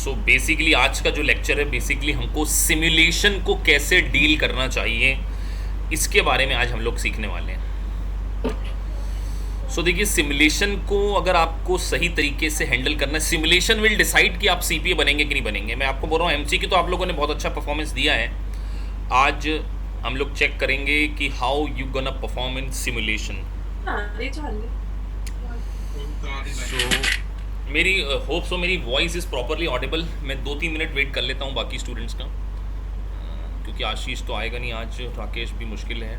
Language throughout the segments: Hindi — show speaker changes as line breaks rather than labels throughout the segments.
सो बेसिकली आज का जो लेक्चर है, बेसिकली हमको सिमुलेशन को कैसे डील करना चाहिए इसके बारे में आज हम लोग सीखने वाले हैं। सो देखिए, सिमुलेशन को अगर आपको सही तरीके से हैंडल करना है, सिमुलेशन विल डिसाइड कि आप सीपीए बनेंगे कि नहीं बनेंगे। मैं आपको बोल रहा हूँ एमसीक्यू तो आप लोगों ने बहुत अच्छा परफॉर्मेंस दिया है। आज हम लोग चेक करेंगे कि how you gonna perform in simulation. So मेरी होप सो मेरी वॉइस इज़ प्रॉपरली ऑडिबल। मैं 2-3 मिनट वेट कर लेता हूँ बाकी स्टूडेंट्स का, क्योंकि आशीष तो आएगा नहीं आज, राकेश भी मुश्किल है,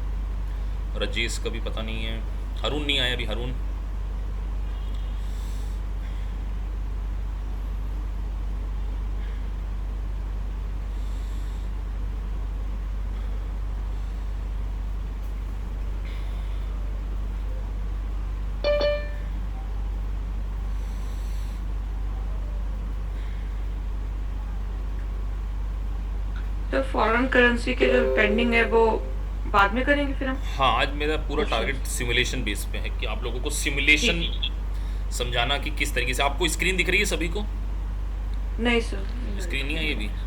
राजेश का भी पता नहीं है, हरून नहीं आया अभी। हरून
तो फॉरेन करेंसी के जो पेंडिंग है वो बाद में करेंगे फिर हम।
हाँ, आज मेरा पूरा
क्वेश्चन।
टारगेट सिमुलेशन बेस पे है कि आप लोगों को
ठीक
सिमुलेशन
है।
समझाना कि किस तरीके से। आपको स्क्रीन दिख रही है सभी को?
नहीं सर, नहीं लग
स्क्रीन नहीं
रही
है ये भी?
है।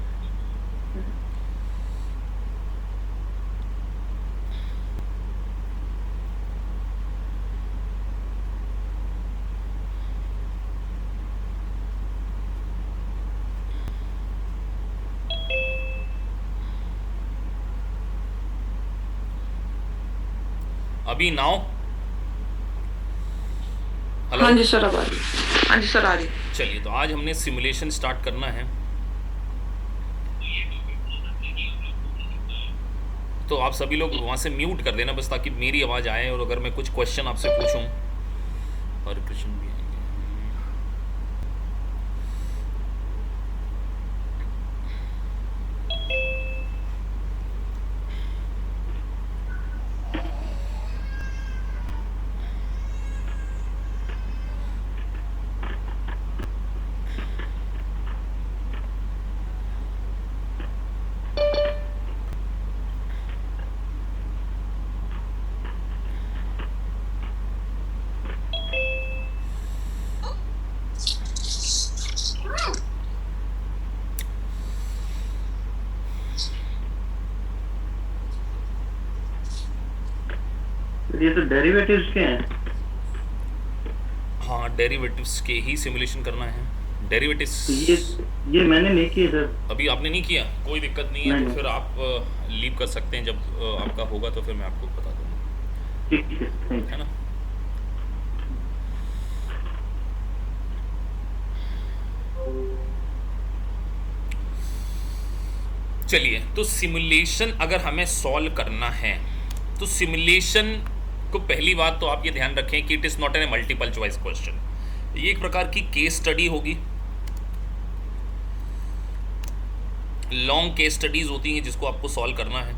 अभी नाउ? हेलो।
हाँ जी सर, अब आ रही है। हाँ जी सर, आ रही है।
चलिए, तो आज हमने सिमुलेशन स्टार्ट करना है। तो आप सभी लोग वहाँ से म्यूट कर देना बस, ताकि मेरी आवाज़ आए, और अगर मैं कुछ क्वेश्चन आपसे पूछूं। और कृष्ण भी आएंगे।
ये तो डेरिवेटिव्स के हैं।
हाँ, डेरिवेटिव्स के ही सिमुलेशन करना है। डेरिवेटिव्स
तो ये मैंने नहीं किए सर।
अभी आपने नहीं किया, कोई दिक्कत नहीं है।
नहीं
तो
नहीं।
फिर आप लीव कर सकते हैं, जब आपका होगा तो फिर मैं आपको बता दूँगा,
ठीक है, थैंक
है ना। चलिए, तो सिमुलेशन अगर हमें सॉल्व करना है, तो सिमुलेशन को पहली बात तो आप ये ध्यान रखें कि it is not an a multiple choice question. ये एक प्रकार की केस स्टडी होगी। लॉन्ग केस स्टडीज होती हैं जिसको आपको सॉल्व करना है।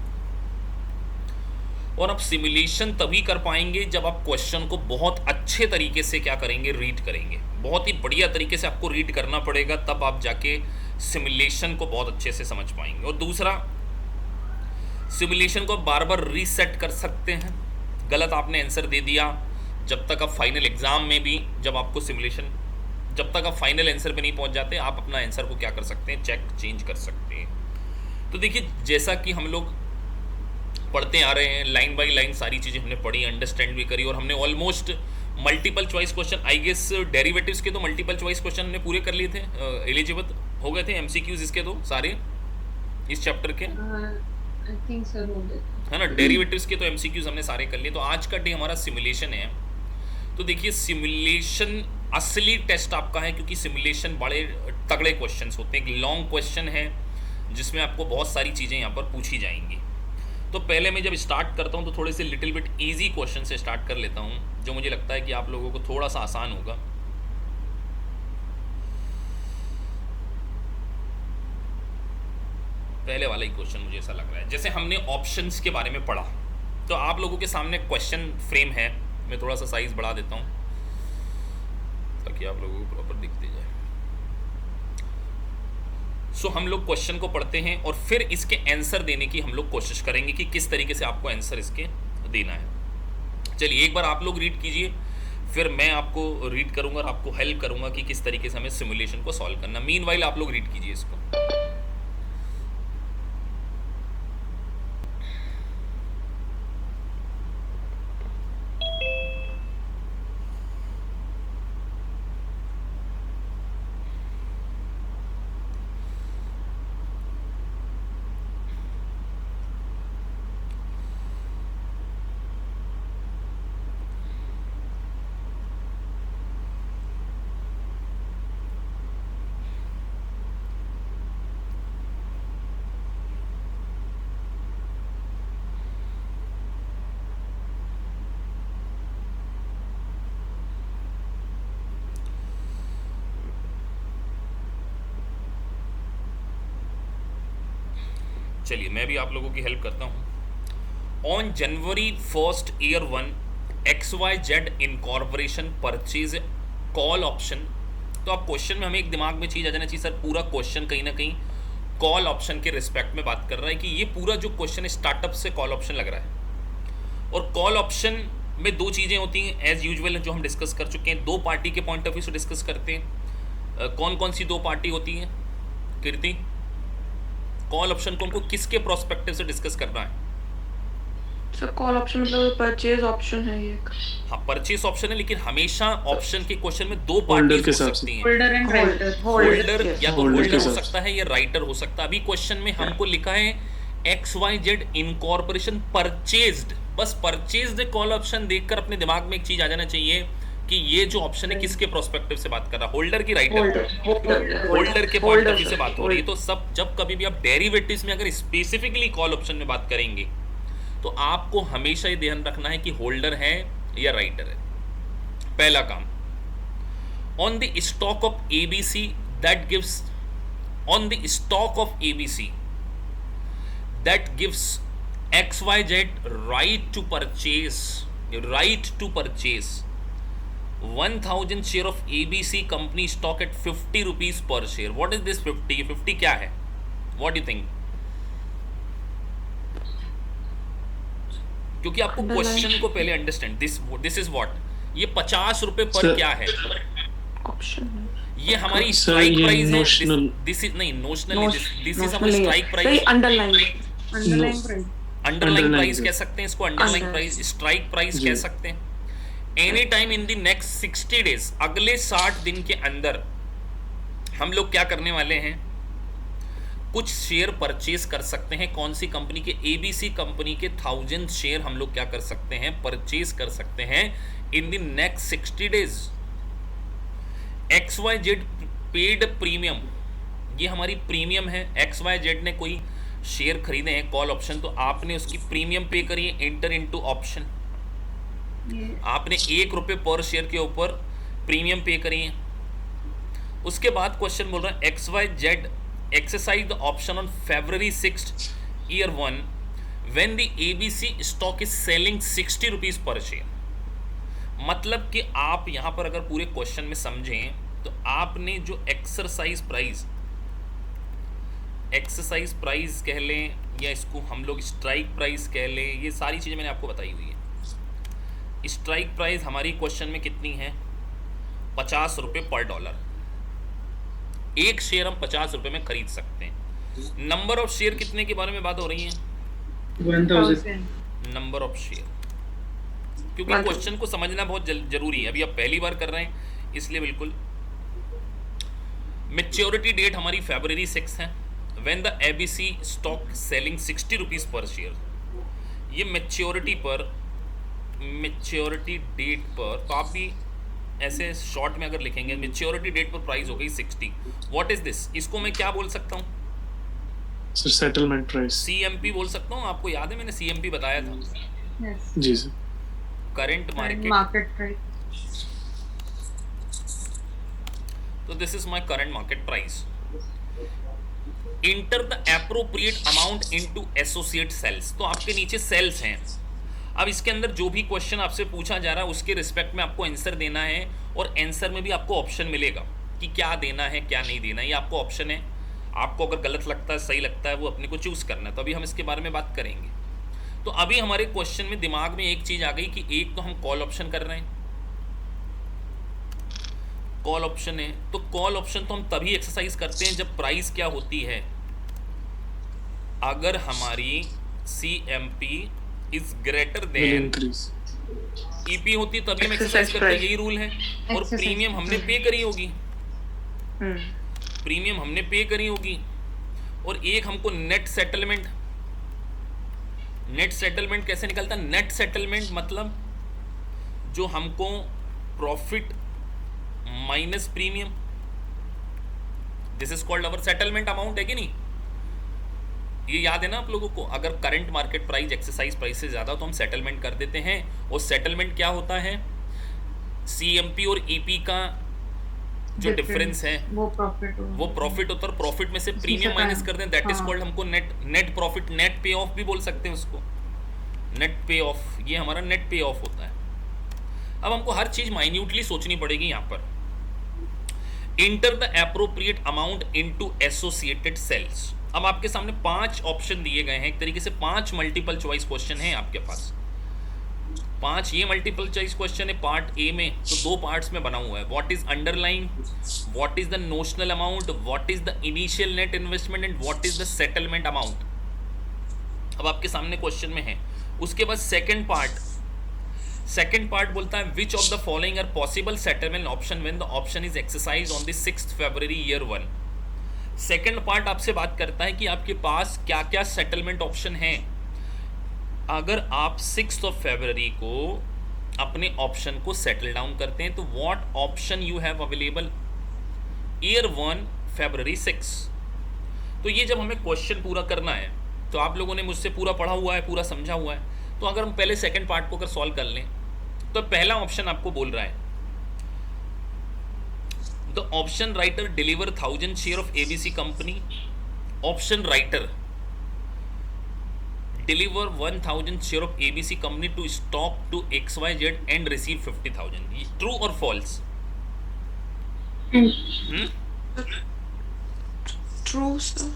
और आप सिमुलेशन तभी कर पाएंगे जब आप क्वेश्चन को बहुत अच्छे तरीके से क्या करेंगे, रीड करेंगे। बहुत ही बढ़िया तरीके से आपको रीड करना पड़ेगा, तब आप जाके सिमुलेशन को बहुत अच्छे से समझ पाएंगे। और दूसरा, सिमुलेशन को बार बार रीसेट कर सकते हैं। गलत आपने आंसर दे दिया, जब तक आप फाइनल एग्जाम में भी, जब आपको सिमुलेशन, जब तक आप फाइनल आंसर पे नहीं पहुंच जाते, आप अपना आंसर को क्या कर सकते हैं, चेक चेंज कर सकते हैं। तो देखिए, जैसा कि हम लोग पढ़ते आ रहे हैं, लाइन बाय लाइन सारी चीज़ें हमने पढ़ी, अंडरस्टैंड भी करी, और हमने almost multiple choice question, I guess derivatives के तो मल्टीपल चॉइस क्वेश्चन हमने पूरे कर लिए थे, एलिजिबल हो गए थे। एमसीक्यूज इसके तो सारे इस चैप्टर के,
आई थिंक सर हो गए।
है ना। डेरिवेटिव्स के तो एमसीक्यूज हमने सारे कर लिए। तो आज का डे हमारा सिमुलेशन है। तो देखिए, सिमुलेशन असली टेस्ट आपका है, क्योंकि सिमुलेशन बड़े तगड़े क्वेश्चंस होते हैं। एक लॉन्ग क्वेश्चन है जिसमें आपको बहुत सारी चीज़ें यहाँ पर पूछी जाएंगी। तो पहले मैं जब स्टार्ट करता हूँ तो थोड़े से लिटिल बिट ईजी क्वेश्चन से स्टार्ट कर लेता हूँ, जो मुझे लगता है कि आप लोगों को थोड़ा सा आसान होगा। पहले वाला ही क्वेश्चन मुझे ऐसा लग रहा है। जैसे हमने ऑप्शंस के बारे में पढ़ा, तो आप लोगों के सामने क्वेश्चन फ्रेम है। मैं थोड़ा सा साइज बढ़ा देता हूँ ताकि आप लोगों को प्रॉपर दिखते जाए। सो हम लोग क्वेश्चन को पढ़ते हैं और फिर इसके आंसर देने की हम लोग कोशिश करेंगे कि किस तरीके से आपको आंसर इसके देना है। चलिए, एक बार आप लोग रीड कीजिए, फिर मैं आपको रीड करूंगा और आपको हेल्प करूंगा कि किस तरीके से हमें सिमुलेशन को सॉल्व करना। मीनवाइल आप लोग रीड कीजिए इसको। चलिए मैं भी आप लोगों की हेल्प करता हूँ। On January 1 year 1 XYZ incorporation purchase call option. तो आप क्वेश्चन में हमें एक दिमाग में चीज़ आ जाना चाहिए, सर पूरा क्वेश्चन कहीं ना कहीं कॉल ऑप्शन के रिस्पेक्ट में बात कर रहा है कि ये पूरा जो क्वेश्चन है स्टार्टअप से कॉल ऑप्शन लग रहा है। और कॉल ऑप्शन में दो चीज़ें होती हैं एज यूजुअल जो हम डिस्कस कर चुके हैं। दो पार्टी के पॉइंट ऑफ व्यू से डिस्कस करते हैं। कौन कौन सी दो पार्टी होती हैं कीर्ति? कॉल ऑप्शन को हमको किसके प्रोस्पेक्टिव से डिस्कस करना है?
सर कॉल ऑप्शन मतलब परचेज ऑप्शन है ये।
हाँ परचेस ऑप्शन है, लेकिन हमेशा ऑप्शन के क्वेश्चन में दो पार्टीज हो सकती हैं।
Holder and writer.
होल्डर या तो
Holder
होल्डर
के
हो
साथ।
सकता है या राइटर हो सकता है। अभी क्वेश्चन में हमको लिखा है XYZ इनकॉर्पोरेशन परचेज्ड। बस परचेज्ड कॉल ऑप्शन देखकर अपने दिमाग में एक चीज आ जाना चाहिए कि ये जो ऑप्शन है किसके प्रोस्पेक्टिव से बात कर रहा है, होल्डर की राइटर? होल्डर के पॉइंट ऑफ व्यू से बात हो रही है। तो सब जब कभी भी आप डेरिवेटिव्स में अगर स्पेसिफिकली कॉल ऑप्शन में बात करेंगे तो आपको हमेशा ये ध्यान रखना है कि होल्डर है या राइटर है। पहला काम, on the stock of ABC that gives on the stock of ABC that gives XYZ right to purchase 1000 share of ABC company stock at 50 rupees per share. What is this 50? 50 क्या है? What do you think? क्योंकि आपको क्वेश्चन को पहले अंडरस्टैंड दिस इज व्हाट, ये 50 रुपए पर
Sir,
क्या है?
ऑप्शन
ये हमारी
Sir,
स्ट्राइक
ये
प्राइस है।
notional-
दिस इज नहीं नोशनल, दिस इज हमारी strike price.
Underline
underline price.
Underline
Underlying
price
है।
कह सकते हैं इसको, underline
Under-
price, strike price
जी।
कह सकते हैं। Any time in the next 60 days, अगले 60 दिन के अंदर हम लोग क्या करने वाले हैं, कुछ शेयर परचेज कर सकते हैं। कौन सी कंपनी के? ABC कंपनी के 1000 शेयर हम लोग क्या कर सकते हैं, परचेज कर सकते हैं इन the next 60 days. XYZ paid premium, ये हमारी प्रीमियम है। XYZ ने कोई शेयर खरीदे हैं कॉल ऑप्शन, तो आपने उसकी प्रीमियम पे करी है, एंटर इनटू ऑप्शन।
ये
आपने 1 रुपये पर शेयर के ऊपर प्रीमियम पे करी है। उसके बाद क्वेश्चन बोल रहा है XYZ exercise the option on February 6th year 1 when the ABC stock is selling 60 rupees per share। मतलब कि आप यहाँ पर अगर पूरे क्वेश्चन में समझें तो आपने जो एक्सरसाइज प्राइस कह लें या इसको हम लोग स्ट्राइक प्राइस कह लें, ये सारी चीज़ें मैंने आपको बताई हुई है। स्ट्राइक प्राइस हमारी क्वेश्चन में कितनी है? 50 रुपये पर डॉलर। एक शेयर हम 50 रुपये में खरीद सकते हैं। नंबर ऑफ शेयर कितने के बारे में बात हो रही है?
1000।
नंबर ऑफ शेयर, क्योंकि क्वेश्चन को समझना बहुत जरूरी है। अभी आप पहली बार कर रहे हैं इसलिए बिल्कुल। मैच्योरिटी डेट हमारी February 6 है। When the ABC stock selling 60 rupees per share. ये मैच्योरिटी डेट पर, तो आप भी ऐसे शॉर्ट में अगर लिखेंगे मैच्योरिटी डेट पर प्राइस हो गई 60। What is this? इसको मैं क्या बोल सकता हूँ?
Sir settlement price.
CMP बोल सकता हूँ। आपको याद है मैंने CMP बताया था,
यस
जी sir.
Current market.
Market price.
तो this is my current market price. Enter the appropriate amount into associate cells. तो आपके नीचे सेल्स हैं। अब इसके अंदर जो भी क्वेश्चन आपसे पूछा जा रहा है उसके रिस्पेक्ट में आपको आंसर देना है, और आंसर में भी आपको ऑप्शन मिलेगा कि क्या देना है क्या नहीं देना है। ये आपको ऑप्शन है, आपको अगर गलत लगता है सही लगता है वो अपने को चूज करना है। तो अभी हम इसके बारे में बात करेंगे। तो अभी हमारे क्वेश्चन में दिमाग में एक चीज आ गई कि एक तो हम कॉल ऑप्शन कर रहे हैं, कॉल ऑप्शन है, तो कॉल ऑप्शन तो हम तभी एक्सरसाइज करते हैं जब प्राइस क्या होती है, अगर हमारी CMP is greater
will
then
increase.
EP होती तभी हम एक्सरसाइज
Exercise
करते हैं,
price.
यही रूल है। और
Exercise
प्रीमियम हमने पे करी होगी, प्रीमियम हमने पे करी होगी, और एक हमको नेट सेटलमेंट, नेट सेटलमेंट कैसे निकलता है? नेट सेटलमेंट मतलब जो हमको profit minus premium, this is called our settlement amount, है कि नहीं? ये याद है ना आप लोगों को? अगर current market price exercise price से ज़्यादा तो हम सेटलमेंट कर देते हैं, और सेटलमेंट क्या होता है? CMP और EP का जो डिफरेंस है
वो प्रॉफिट
होता है, प्रॉफिट में से प्रीमियम माइनस कर दें, दैट इज कॉल्ड, हमको नेट प्रॉफिट, नेट पे ऑफ भी बोल सकते हैं उसको, नेट पे ऑफ, ये हमारा नेट पे ऑफ होता है। अब हमको हर चीज माइन्यूटली सोचनी पड़ेगी यहाँ पर। Enter the appropriate amount into associated sales. अब आपके सामने 5 ऑप्शन दिए गए हैं, एक तरीके से 5 मल्टीपल चॉइस क्वेश्चन है आपके पास। 5 ये मल्टीपल चॉइस क्वेश्चन है पार्ट ए में, तो 2 पार्ट्स में बना हुआ है। What is underline, what is the notional amount, what is the initial net investment and what is the settlement amount. अब आपके सामने क्वेश्चन में है। उसके बाद सेकंड पार्ट बोलता है which of the following are possible settlement option when the option is exercise on the 6th February year 1। Second part आपसे बात करता है कि आपके पास क्या क्या सेटलमेंट ऑप्शन हैं अगर आप 6th February को अपने ऑप्शन को सेटल डाउन करते हैं, तो what option you have available year 1 February 6। तो ये जब हमें क्वेश्चन पूरा करना है, तो आप लोगों ने मुझसे पूरा पढ़ा हुआ है, पूरा समझा हुआ है, तो अगर हम पहले सेकंड पार्ट को अगर सॉल्व कर लें, तो पहला ऑप्शन आपको बोल रहा है the option writer deliver 1000 share of ABC company. Option writer deliver 1000 share of ABC company to stock to XYZ and receive 50,000। True और फॉल्स?
True sir.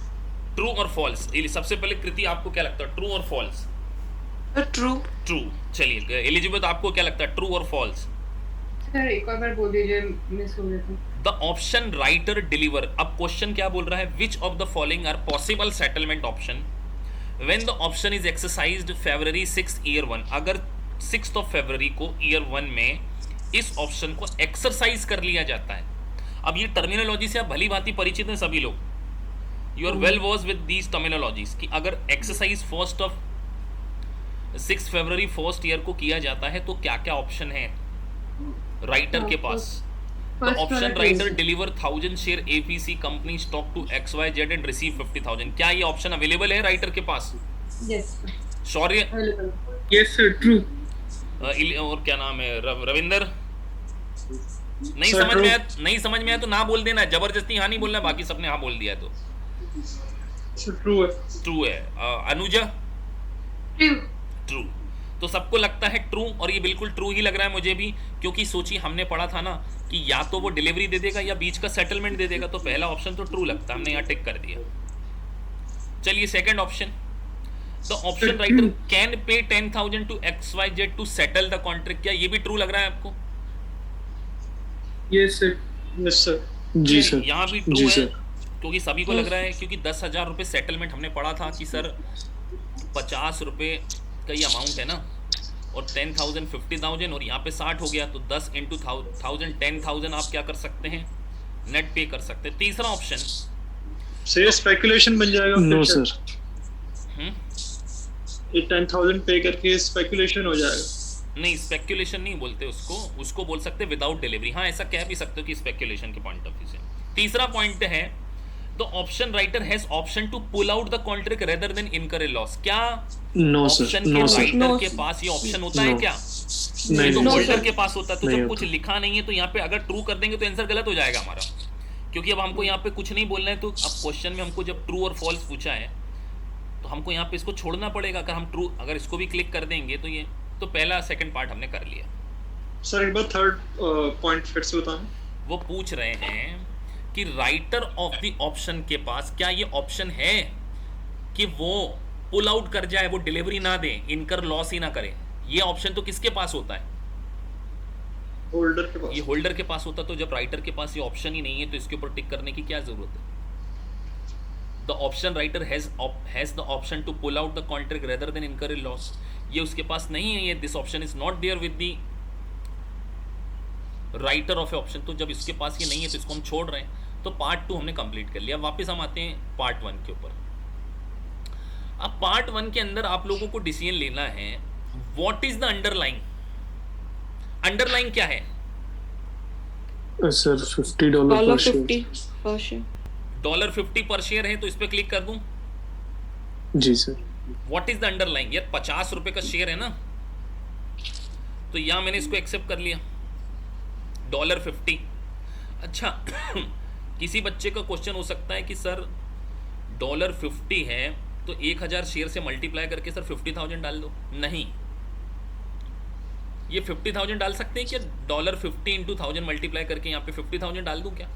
ट्रू और फॉल्स। सबसे पहले कृति आपको क्या लगता है, ट्रू और फॉल्स?
ट्रू।
ट्रू। चलिए एलिजिबेथ आपको क्या लगता है, ट्रू और फॉल्स?
सर एक और बार बोल दीजिए, मिस हो गया था।
द ऑप्शन राइटर डिलीवर, अब क्वेश्चन क्या बोल रहा है, which of the following are possible settlement option when the option is exercised February 6 year 1। अगर 6th February को ईयर 1 में इस ऑप्शन को एक्सरसाइज कर लिया जाता है। अब ये टर्मिनोलॉजी से आप भली भांति परिचित हैं सभी लोग, you are well versed with these terminologies, कि अगर एक्सरसाइज 6 February 1st ईयर को किया जाता है तो क्या क्या ऑप्शन है राइटर के पास। The option writer deliver 1000 share ABC company stock to XYZ and receive 50,000। क्या ये ऑप्शन अवेलेबल है राइटर के पास?
Yes
Shaurya?
Available.
Yes sir, true.
और क्या नाम है, रविंदर? नहीं
Sir,
समझ
true.
में आया, नहीं समझ में आया तो ना बोल देना, जबरदस्ती हाँ नहीं बोलना, बाकी सबने हाँ बोल दिया तो
Sir, true है.
ट्रू है। अनुजा?
ट्रू।
ट्रू। तो सबको लगता है ट्रू, और ये बिल्कुल ट्रू ही लग रहा है मुझे भी, क्योंकि सोचिए हमने पढ़ा था ना कि या तो वो डिलीवरी दे देगा या बीच का सेटलमेंट दे देगा, तो पहला ऑप्शन तो ट्रू लगता है, हमने यहाँ टिक कर दिया। चलिए second option, the option writer can pay 10,000 to XYZ to settle the contract. क्या ये भी ट्रू लग रहा है आपको?
Yes sir. Yes sir.
जी सर।
यहाँ भी
जी
ट्रू है,
सर।
क्योंकि सभी को लग रहा है, क्योंकि 10,000 रुपये सेटलमेंट हमने पढ़ा था कि सर 50 रुपये का ये अमाउंट है ना, और 10,000 50,000 और यहाँ पे 60 हो गया, तो 10 इंटू 1000 10,000 आप क्या कर सकते हैं, नेट पे कर सकते हैं। तीसरा ऑप्शन,
Sir, ये speculation बन जाएगा
नो
फिर
सर।
ये 10,000 पे करके speculation हो जाएगा।
नहीं स्पेक्यूलेशन नहीं बोलते उसको, उसको बोल सकते विदाउट डिलीवरी। हाँ ऐसा कह भी सकते हो कि स्पेक्यूलेशन के पॉइंट ऑफ व्यू से। तीसरा पॉइंट है the option writer has option to pull out the contract rather than incur a loss. क्या
नो सर।
ऑप्शन के
नो सर।
राइटर के पास ये ऑप्शन होता है
No.
क्या?
नहीं
ये तो
नहीं
होल्डर
सर।
के पास होता है। तो
नहीं
जब
होता।
कुछ लिखा नहीं है तो यहाँ पे अगर ट्रू कर देंगे तो आंसर गलत हो जाएगा हमारा, क्योंकि अब हमको यहाँ पे कुछ नहीं बोलना है। तो अब क्वेश्चन में हमको जब ट्रू और फॉल्स पूछा है तो हमको यहाँ पे इसको छोड़ना पड़ेगा। अगर हम ट्रू, अगर इसको भी क्लिक कर देंगे तो ये, तो पहला सेकंड पार्ट हमने कर लिया।
सर एक बार थर्ड पॉइंट फिर से बताना।
वो पूछ रहे हैं कि राइटर ऑफ द ऑप्शन के पास क्या ये ऑप्शन है कि वो पुल आउट कर जाए, वो डिलीवरी ना दे, इनकर लॉस ही ना करे। ये ऑप्शन तो किसके पास होता है?
होल्डर के
ये
पास।
होल्डर के पास होता तो जब राइटर के पास ये ऑप्शन ही नहीं है तो इसके ऊपर टिक करने की क्या जरूरत है? The option writer has the option to pull out the contract rather than incur loss. ये उसके पास नहीं है, ये this option is not there with the writer of a option. तो जब इसके पास ये नहीं है तो इसको हम छोड़ रहे हैं। तो पार्ट 2 हमने कंप्लीट कर लिया। वापस हम आते हैं पार्ट 1 के ऊपर। अब पार्ट 1 के अंदर आप लोगों को डिसीजन लेना है what is the underlying. Underlying क्या है?
Sir $50
dollar
per share.
50 per share.
$50 पर शेयर है तो इस पर क्लिक कर दूं।
जी sir.
What is the underlying? यार 50 रुपए का शेयर है ना, तो यहां मैंने इसको एक्सेप्ट कर लिया $50। अच्छा किसी बच्चे का क्वेश्चन हो सकता है कि सर $50 है तो 1000 शेयर से मल्टीप्लाई करके सर 50,000 डाल दो। नहीं, ये 50,000 डाल सकते हैं क्या? $50 इंटू 1000 मल्टीप्लाई करके यहाँ पे 50,000 डाल दूं क्या?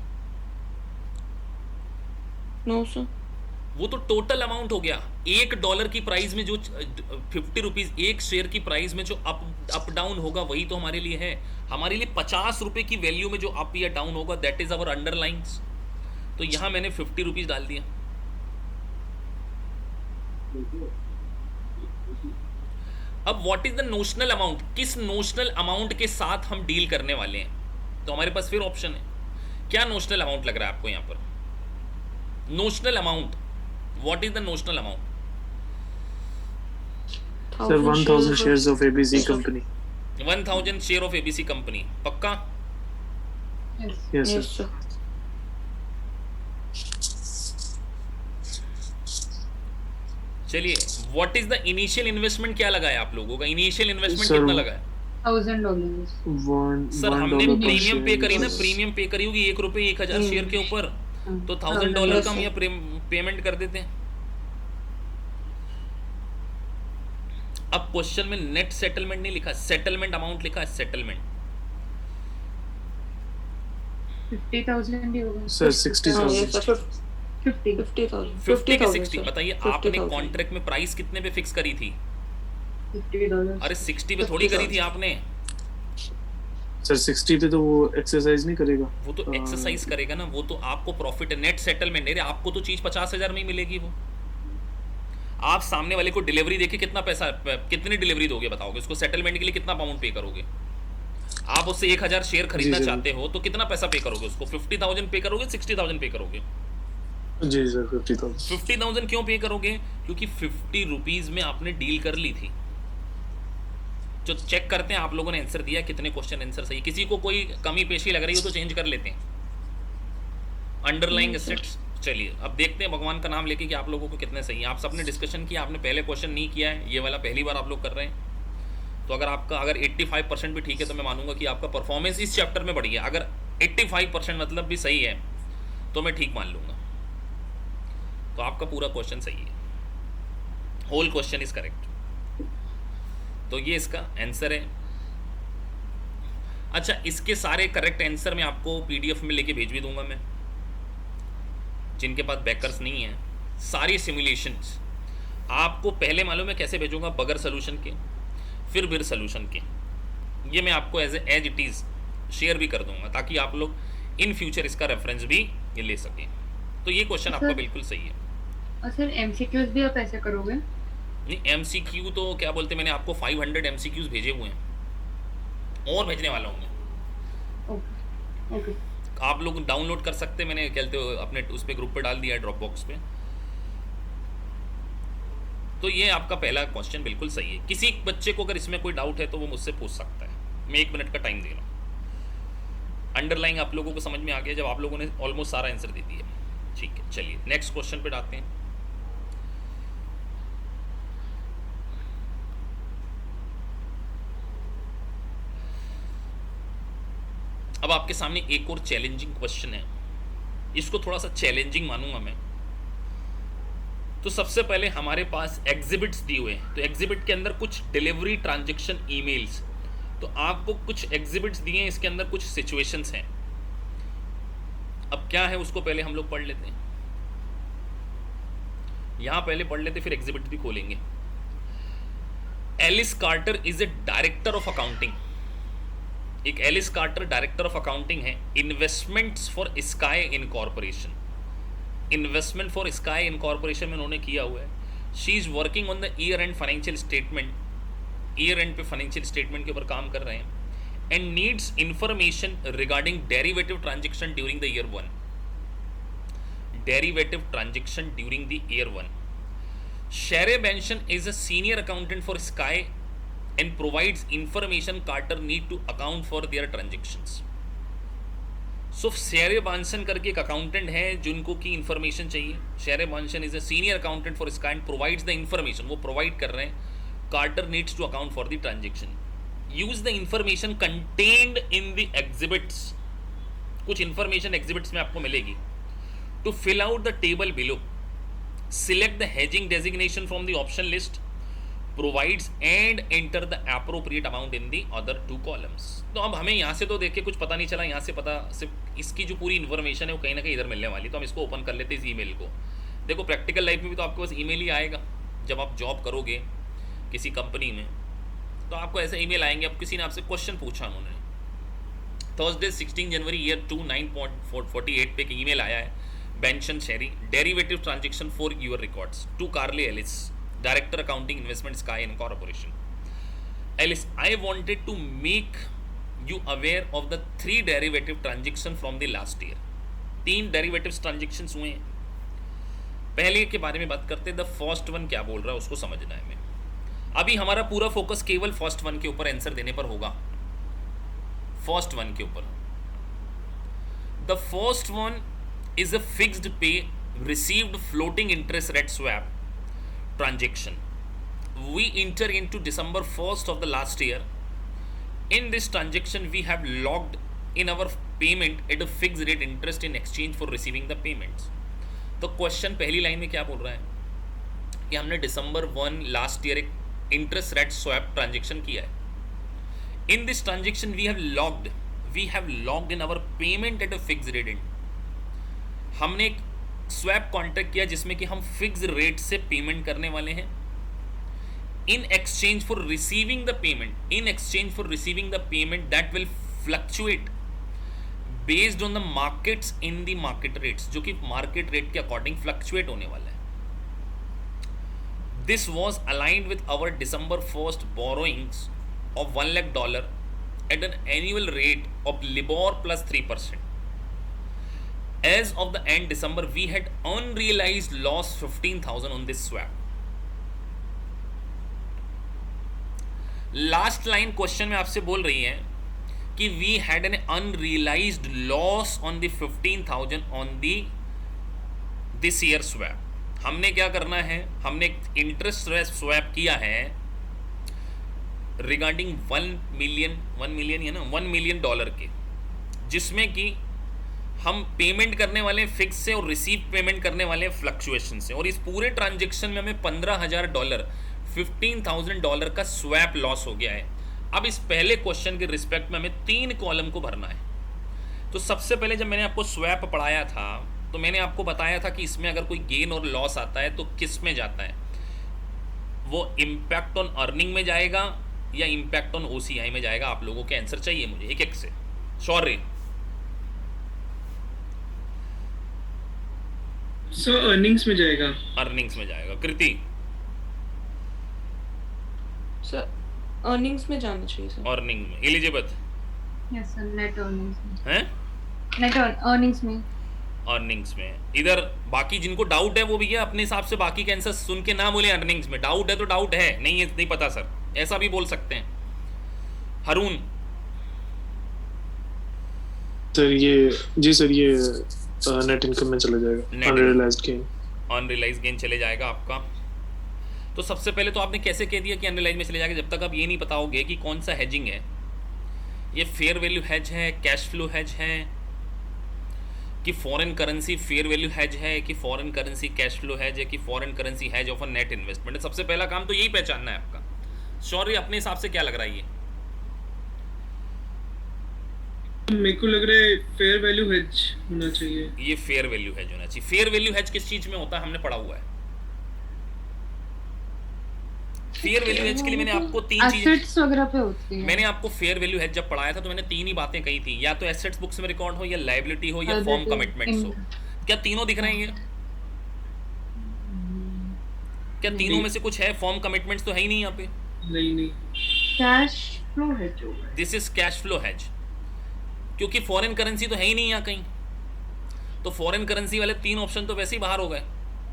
No sir.
वो तो टोटल अमाउंट हो गया। $1 की प्राइस में जो 50 रुपीज एक शेयर की प्राइस में जो अप डाउन होगा वही तो हमारे लिए है। हमारे लिए 50 रुपए की वैल्यू में जो अप या डाउन होगा दैट इज अवर अंडरलाइंस। तो यहां मैंने 50 रुपीज डाल दिया। अब what is the notional amount? किस नोशनल अमाउंट के साथ हम डील करने वाले हैं? तो हमारे पास फिर ऑप्शन है। क्या नोशनल अमाउंट लग रहा है आपको यहां पर? Notional amount, what is the notional amount?
Sir 1000 shares of ABC company.
1000 share of ABC company. पक्का?
Yes.
Yes sir.
Yes sir.
चलिए, what is the initial investment? क्या लगाया आप लोगों का? इनिशियल इन्वेस्टमेंट
Sir,
कितना लगाया?
$1,000.
सर हमने
$1 per
प्रीमियम पे
share
करी ना,
is-
प्रीमियम पे करी होगी ₹1 1000 शेयर के ऊपर, तो $1000 का हम यहाँ पेमेंट कर देते हैं। अब क्वेश्चन में नेट सेटलमेंट नहीं लिखा, सेटलमेंट अमाउंट लिखा है। सेटलमेंट
50,000 ही होगा।
Sir 60,000.
50.
50,000
50 के 60। बताइए आपने
50,000.
कॉन्ट्रैक्ट में प्राइस कितने पे फिक्स करी थी?
$50.
अरे 60 पे थोड़ी करी थी आपने।
सर 60 पे तो वो एक्सरसाइज नहीं करेगा।
वो तो एक्सरसाइज करेगा ना, वो तो आपको प्रॉफिट है, नेट सेटलमेंट है। आपको तो चीज 50,000 में ही मिलेगी। वो आप सामने वाले को डिलीवरी देके कितना पैसा, कितनी डिलीवरी दोगे बताओगे? उसको सेटलमेंट के लिए कितना अमाउंट पे करोगे? आप उससे 1000 शेयर खरीदना
जी,
चाहते हो तो कितना पैसा पे करोगे उसको? 50,000 पे करोगे, 60,000 पे करोगे?
जी सर 50,000।
50,000 क्यों पे करोगे? क्योंकि 50 रुपीज में आपने डील कर ली थी। जो चेक करते हैं आप लोगों ने आंसर दिया, कितने क्वेश्चन आंसर सही। किसी को कोई कमी पेशी लग रही हो तो चेंज कर लेते हैं। Underlying assets. चलिए अब देखते हैं भगवान का नाम लेके कि आप लोगों को कितने सही है। आप सबने डिस्कशन किया, आपने पहले क्वेश्चन नहीं किया है, ये वाला पहली बार आप लोग कर रहे हैं। तो अगर आपका 85% भी ठीक है तो मैं मानूंगा कि आपका परफॉर्मेंस इस चैप्टर में बढ़ी है। अगर 85% मतलब भी सही है तो मैं ठीक मान लूंगा। तो आपका पूरा क्वेश्चन सही है, होल क्वेश्चन इज करेक्ट। तो ये इसका आंसर है। अच्छा, इसके सारे करेक्ट आंसर मैं आपको पीडीएफ में लेके भेज भी दूंगा। मैं जिनके पास बैकर्स नहीं है, सारी सिमुलेशंस आपको पहले मालूम है कैसे भेजूंगा, बगैर सोल्यूशन के, फिर बिर सोल्यूशन के। ये मैं आपको एज इट इज़ शेयर भी कर दूंगा ताकि आप लोग इन फ्यूचर इसका रेफरेंस भी ये ले सकें। तो ये क्वेश्चन आपका बिल्कुल सही है।
और सर एमसीक्यूज भी आप ऐसे करोगे?
नहीं, एमसीक्यू तो क्या बोलते, मैंने आपको 500 एमसीक्यूज भेजे हुए हैं और भेजने वाला हूँ मैं।
Okay okay.
आप लोग डाउनलोड कर सकते हैं, मैंने कहते हो अपने उस पर ग्रुप पे डाल दिया है, ड्रॉप बॉक्स पे। तो ये आपका पहला क्वेश्चन बिल्कुल सही है। किसी बच्चे को अगर इसमें कोई डाउट है तो वो मुझसे पूछ सकता है। मैं 1 मिनट का टाइम दे रहा हूँ। अंडरलाइन आप लोगों को समझ में आ गया जब आप लोगों ने ऑलमोस्ट सारा आंसर दे दिया। ठीक है, चलिए नेक्स्ट क्वेश्चन पे आते हैं। अब आपके सामने एक और चैलेंजिंग क्वेश्चन है, इसको थोड़ा सा चैलेंजिंग मानूंगा मैं। तो सबसे पहले हमारे पास एग्जिबिट्स दिए हुए हैं, तो एग्जिबिट के अंदर कुछ डिलीवरी ट्रांजैक्शन ईमेल्स, तो आपको कुछ एग्जिबिट्स दिए हैं, इसके अंदर कुछ सिचुएशंस हैं। अब क्या है उसको पहले हम लोग पढ़ लेते हैं। यहां पहले पढ़ लेते फिर एग्जिबिट भी खोलेंगे। Alice Carter is a director of accounting. एक Alice Carter director of accounting है, investments for Sky incorporation, investment for Sky incorporation में उन्होंने किया हुआ है। She is working on the year end financial statement, year end पे फाइनेंशियल स्टेटमेंट के ऊपर काम कर रहे हैं। And needs information regarding derivative transaction during the year 1, derivative transaction during the year 1। Sherry Benson is a senior accountant for Sky and provides information Carter need to account for their transactions. So Sherry Benson करके एक अकाउंटेंट है जिनको की इंफॉर्मेशन चाहिए। Sherry Benson is a senior accountant for Sky and provides the information, वो प्रोवाइड कर रहे हैं। Carter needs to account for the transaction. Use the information contained in the exhibits, कुछ इंफॉर्मेशन एग्जिबिट्स में आपको मिलेगी। To fill out the table below, select the hedging designation from the option list, provides and enter the appropriate amount in the other 2 columns। तो अब हमें यहाँ से तो देख के कुछ पता नहीं चला, यहाँ से पता सिर्फ इसकी जो पूरी इन्फॉर्मेशन है वो कहीं ना कहीं इधर मिलने वाली। तो हम इसको ओपन कर लेते हैं इस ईमेल को। देखो प्रैक्टिकल लाइफ में भी तो आपके पास ईमेल ही आएगा। जब आप जॉब करोगे किसी कंपनी में तो आपको ऐसे ईमेल आएंगे। अब किसी ने आपसे क्वेश्चन पूछा, उन्होंने थर्सडे 16 जनवरी ईयर 29.48 पे एक ईमेल आया है, Benson Sherry, derivative transaction for your records to Carly Ellis, Director Accounting Investment Sky Incorporation. Ellis, I wanted to make you aware of the 3 derivative transactions from the last year. 3 derivatives transactions हुए हैं। पहले के बारे में बात करते हैं। द फर्स्ट वन क्या बोल रहा है उसको समझना है हमें। अभी हमारा पूरा फोकस केवल फर्स्ट वन के ऊपर आंसर देने पर होगा, फर्स्ट वन के ऊपर। The first one is a fixed pay received floating interest rate swap transaction. We enter into December 1st of the last year. In this transaction, we have logged in our payment at a fixed rate interest in exchange for receiving the payments. तो क्वेश्चन पहली लाइन में क्या बोल रहा है कि हमने December 1 लास्ट ईयर एक इंटरेस्ट रेट स्वैप ट्रांजेक्शन किया है। In this transaction, we have logged in our payment at a fixed rate. हमने एक स्वैप कॉन्ट्रैक्ट किया जिसमें कि हम फिक्स रेट से पेमेंट करने वाले हैं। In exchange for receiving the payment that will fluctuate based on the markets in the market rates, जो कि मार्केट रेट के अकॉर्डिंग फ्लक्चुएट होने वाला है। This was aligned with our December 1st borrowings of $1 lakh at an annual rate of LIBOR plus 3%. As of the end December, we had unrealized loss 15,000 on this swap. Last line question में आपसे बोल रही है कि we had an unrealized loss on the 15,000 on the this year swap. हमने क्या करना है, हमने इंटरेस्ट स्वैप किया है रिगार्डिंग $1 million के, जिसमें कि हम पेमेंट करने वाले फिक्स से और रिसीव पेमेंट करने वाले फ्लक्चुएशन से। और इस पूरे ट्रांजेक्शन में हमें $15,000 $15,000 का स्वैप लॉस हो गया है। अब इस पहले क्वेश्चन के रिस्पेक्ट में हमें 3 कॉलम को भरना है। तो सबसे पहले जब मैंने आपको स्वैप पढ़ाया था तो मैंने आपको बताया था कि इसमें अगर कोई गेन और लॉस आता है तो किस में जाता है, वो इम्पैक्ट ऑन अर्निंग में जाएगा या इम्पैक्ट ऑन OCI में जाएगा। आप लोगों के आंसर चाहिए मुझे एक एक से। सॉरी
सर, अर्निंग्स में जाएगा।
अर्निंग्स में जाएगा। कृति
सर अर्निंग्स में जाना चाहिए सर।
अर्निंग में। Elizabeth
yes sir, net earnings में।
हैं?
नेट अर्निंग्स में।
अर्निंग्स में। इधर बाकी जिनको डाउट है वो भैया अपने हिसाब से बाकी के आंसर सुन के ना बोले अर्निंग्स में। डाउट है तो डाउट है, नहीं है नहीं पता सर, ऐसा भी बोल सकते हैं। हरून
सर ये नेट इनकम में चला जाएगा। अनरियलाइज्ड गेन
चले जाएगा आपका। तो सबसे पहले तो आपने कैसे कह दिया कि अनरियलाइज में चले जाएगा, जब तक आप ये नहीं बताओगे कि कौन सा हेजिंग है, ये फेयर वैल्यू हेज है, कैश फ्लो हेज है, कि foreign currency fair value hedge है, कि foreign currency cash flow hedge है, कि foreign currency hedge of a net investment. सबसे पहला काम तो यही पहचानना है आपका। सॉरी अपने हिसाब से क्या लग रहा है? ये
मेरे को लग रहा है फेयर वैल्यू हेज होना चाहिए।
ये फेयर वैल्यू हेज होना चाहिए। फेयर वैल्यू हेज किस चीज में होता है हमने पढ़ा हुआ है? फेयर वैल्यू हेज के लिए मैंने आपको तीन चीजें,
एसेट्स वगैरह पे होती है।
मैंने आपको फेयर वैल्यू हेज जब पढ़ाया था तो मैंने तीन ही बातें कही थी, या तो एसेट्स बुक्स में रिकॉर्ड हो, या लायबिलिटी हो, या फॉर्म कमिटमेंट्स हो। क्या तीनों दिख रहे हैं ये? क्या तीनों में से कुछ है? फॉर्म कमिटमेंट्स तो है ही नहीं यहाँ पे।
नहीं
कैश फ्लो है जो
this is cash flow hedge, क्योंकि फॉरेन करेंसी तो है ही नहीं यहाँ कहीं, तो फॉरेन करेंसी वाले तीन ऑप्शन तो वैसे ही बाहर हो गए।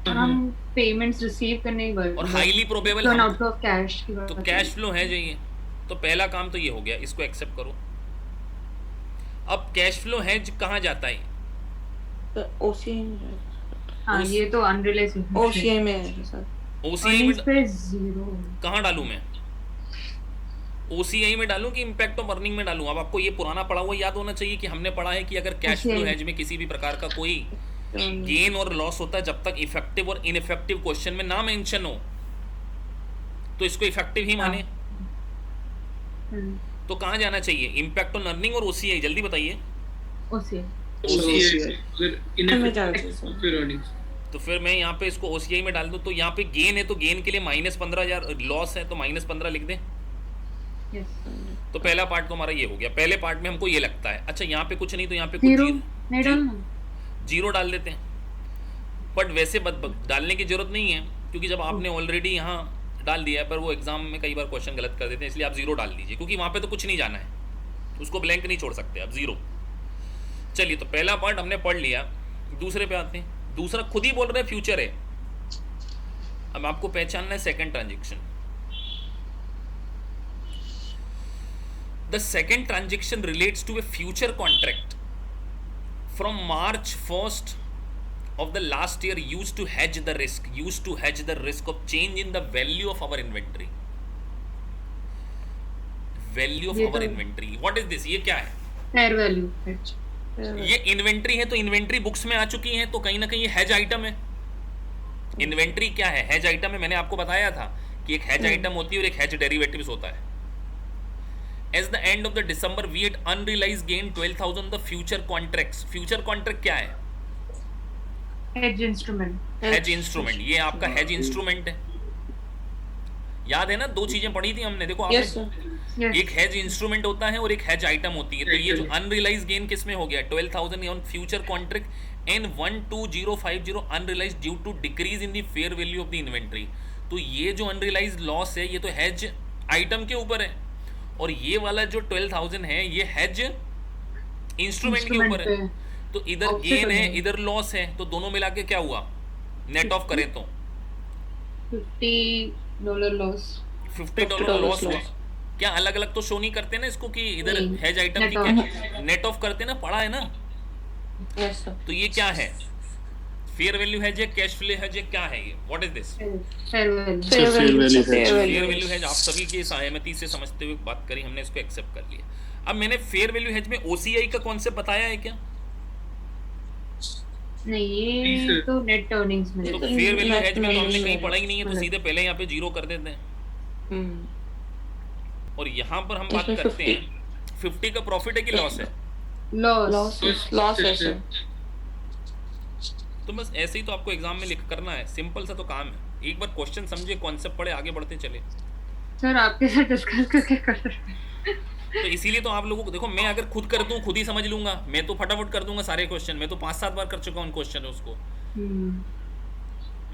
और हम पेमेंट्स रिसीव करने की बात
और highly probable
turn out of cash की बात
तो
कर
कैश फ्लो है चाहिए। तो पहला काम तो ये हो गया, इसको एक्सेप्ट करो। अब कैश फ्लो हेज कहाँ जाता है?
ओसीआई में
हाँ, ये तो अनरियलाइज्ड
ओसीआई में है सर।
ओसीआई
अर्निंग्स
में
पे जीरो।
कहाँ डालूं मैं? ओसीआई में डालूं कि इम्पैक्ट ऑफ अर्निंग में डालूं? अब आपको ये पुराना पढ़ा हुआ याद होना चाहिए कि हमने पढ़ा है कि अगर कैश फ्लो हेज में किसी भी प्रकार का कोई गेन और लॉस होता है, जब तक इफेक्टिव और इनइफेक्टिव क्वेश्चन में ना मेंशन हो तो इसको इफेक्टिव ही माने। तो कहाँ जाना चाहिए? इम्पैक्ट ऑन अर्निंग और ओसीआई? जल्दी बताइए।
OCI फिर अर्निंग्स।
तो फिर मैं यहाँ पे इसको ओसीआई में डाल दूं, तो यहाँ पे गेन है तो गेन के लिए -15,000, लॉस है तो -15 लिख दें। तो पहला पार्ट तो हमारा ये हो गया। पहले पार्ट में हमको ये लगता है। अच्छा, यहाँ पे कुछ नहीं तो यहाँ पे कुछ जीरो डाल देते हैं, बट वैसे डालने की जरूरत नहीं है, क्योंकि जब आपने ऑलरेडी यहाँ डाल दिया है, पर वो एग्जाम में कई बार क्वेश्चन गलत कर देते हैं, इसलिए आप जीरो डाल दीजिए, क्योंकि वहाँ पे तो कुछ नहीं जाना है, उसको ब्लैंक नहीं छोड़ सकते आप, जीरो। चलिए, तो पहला पार्ट हमने पढ़ लिया। दूसरे पे आते हैं। दूसरा खुद ही बोल रहे हैं फ्यूचर है। अब आपको पहचानना है second transaction. The second transaction relates to a future contract from March 1st of the last year used to hedge the risk of change in the value of our inventory. Inventory. What is this? ये क्या है?
fair value hedge।
ये इन्वेंट्री है, तो इन्वेंट्री बुक्स में आ चुकी है, तो कहीं ना कहीं ये हेज आइटम है। इन्वेंट्री क्या है? हेज आइटम है। मैंने आपको बताया था कि एक हेज आइटम होती है और एक हेज डेरिवेटिव्स होता है। As the end of the December, we had unrealized gain 12,000 the future contracts. Future contract क्या है?
hedge instrument।
hedge instrument, ये आपका hedge instrument है। याद है ना, दो चीजें पढ़ी थी हमने, देखो आपने। एक hedge instrument होता है और एक hedge item होती है। तो ये जो unrealized gain किस में हो गया? 12,000 on future contract and 12050 unrealized due to decrease in the fair value of the inventory। तो ये जो unrealized loss है, ये तो hedge item के ऊपर है, और ये वाला जो 12,000 है ये हेज इंस्ट्रूमेंट के ऊपर है। तो इधर गेन है, इधर लॉस है, तो दोनों मिला के क्या हुआ? नेट ऑफ करें तो
$50 लॉस।
$50 लॉस हुआ। क्या अलग अलग तो शो नहीं करते ना इसको कि इधर हेज आइटम की क्या नेट ऑफ करते ना, पढ़ा है ना। तो ये क्या है? फेयर वैल्यू हेज है, कैश फ्लो हेज है, क्या है ये? What is this?
fair
value hedge. आप सभी की सहमति से समझते हुए बात करी हमने, इसको एक्सेप्ट कर लिया। अब मैंने फेयर वैल्यू हेज में ओसीआई का कॉन्सेप्ट बताया है क्या?
नहीं, ये तो नेट अर्निंग्स में।
तो फेयर वैल्यू हेज में तो हमने कहीं पढ़ा ही नहीं है, तो सीधे पहले यहाँ पे जीरो कर देते हैं। और यहाँ पर हम बात करते हैं 50 का प्रॉफिट है कि लॉस है?
लॉस है सर।
तो बस ऐसे ही तो आपको एग्जाम में लिख करना है, सिंपल सा तो काम है। एक बार क्वेश्चन समझे, कॉन्सेप्ट पढ़े, आगे बढ़ते चले।
सर आपके साथ डिस्कस करके कर रहे हैं।
तो इसीलिए तो आप लोगों को देखो, मैं अगर खुद कर दूं, खुद ही समझ लूंगा, मैं तो फटाफट कर दूंगा सारे क्वेश्चन। मैं तो 5-7 बार कर चुका हूं क्वेश्चन उसको।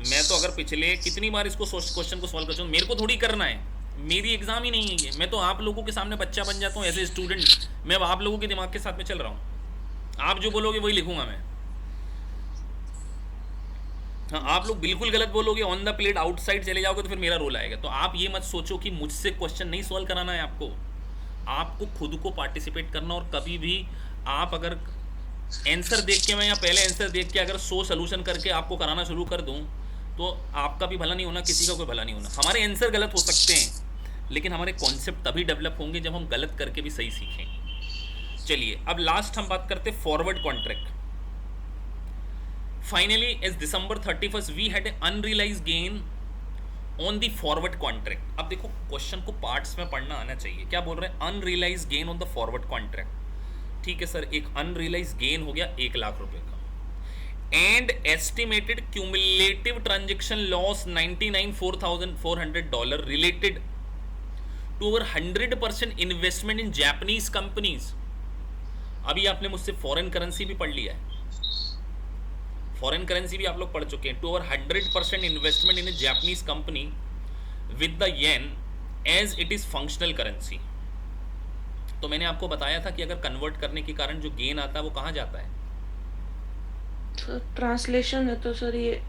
मैं तो अगर पिछले कितनी बार इसको क्वेश्चन को सॉल्व कर चुका हूं। मेरे को थोड़ी करना है, मेरी एग्जाम ही नहीं है ये। मैं तो आप लोगों के सामने बच्चा बन जाता हूँ एज ए स्टूडेंट। मैं अब आप लोगों के दिमाग के साथ में चल रहा हूँ। आप जो बोलोगे वही लिखूंगा मैं। हाँ, आप लोग बिल्कुल गलत बोलोगे, ऑन द प्लेट आउटसाइड चले जाओगे तो फिर मेरा रोल आएगा। तो आप ये मत सोचो कि मुझसे क्वेश्चन नहीं सॉल्व कराना है आपको खुद को पार्टिसिपेट करना। और कभी भी आप अगर आंसर देख के, मैं या पहले आंसर देख के अगर 100 सोल्यूशन करके आपको कराना शुरू कर दूं, तो आपका भी भला नहीं होना, किसी का कोई भला नहीं होना। हमारे आंसर गलत हो सकते हैं, लेकिन हमारे कॉन्सेप्ट तभी डेवलप होंगे जब हम गलत करके भी सही सीखें। चलिए, अब लास्ट हम बात करते हैं forward contract. Finally, as December 31st, we had an unrealized gain on the forward contract. अब देखो, क्वेश्चन को पार्ट्स में पढ़ना आना चाहिए। क्या बोल रहे हैं? Unrealised gain on the forward contract. ठीक है सर, एक अनरियलाइज्ड गेन हो गया 1 लाख रुपए का। and estimated cumulative transaction loss $99,400 related to over 100% investment in Japanese companies. अभी आपने मुझसे फॉरेन करेंसी भी पढ़ लिया है, फॉरेन करेंसी भी आप लोग पढ़ चुके हैं. To over 100% investment in a Japanese company with the yen as it is functional currency. तो मैंने आपको बताया था कि अगर कन्वर्ट करने के कारण जो गेन आता है वो कहाँ जाता है?
ट्रांसलेशन है तो सर ये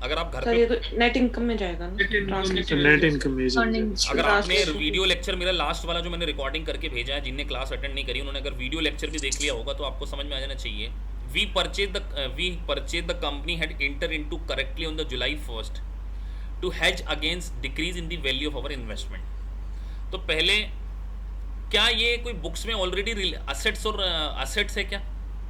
अगर आप घर
सर
पे,
ये तो नेट इनकम में जाएगा ना ट्रांसलेशन.
नेट इनकम में
अगर आपने
Translation.
वीडियो लेक्चर मेरा लास्ट वाला जो मैंने रिकॉर्डिंग करके भेजा है, जिनने क्लास अटेंड नहीं करी उन्होंने अगर वीडियो लेक्चर भी देख लिया होगा तो आपको समझ में आ जाना चाहिए. We purchase the company had enter into correctly on the July 1st to hedge against decrease in the value of our investment. तो पहले क्या ये कोई बुक्स में ऑलरेडी असेट्स और असेट्स है क्या?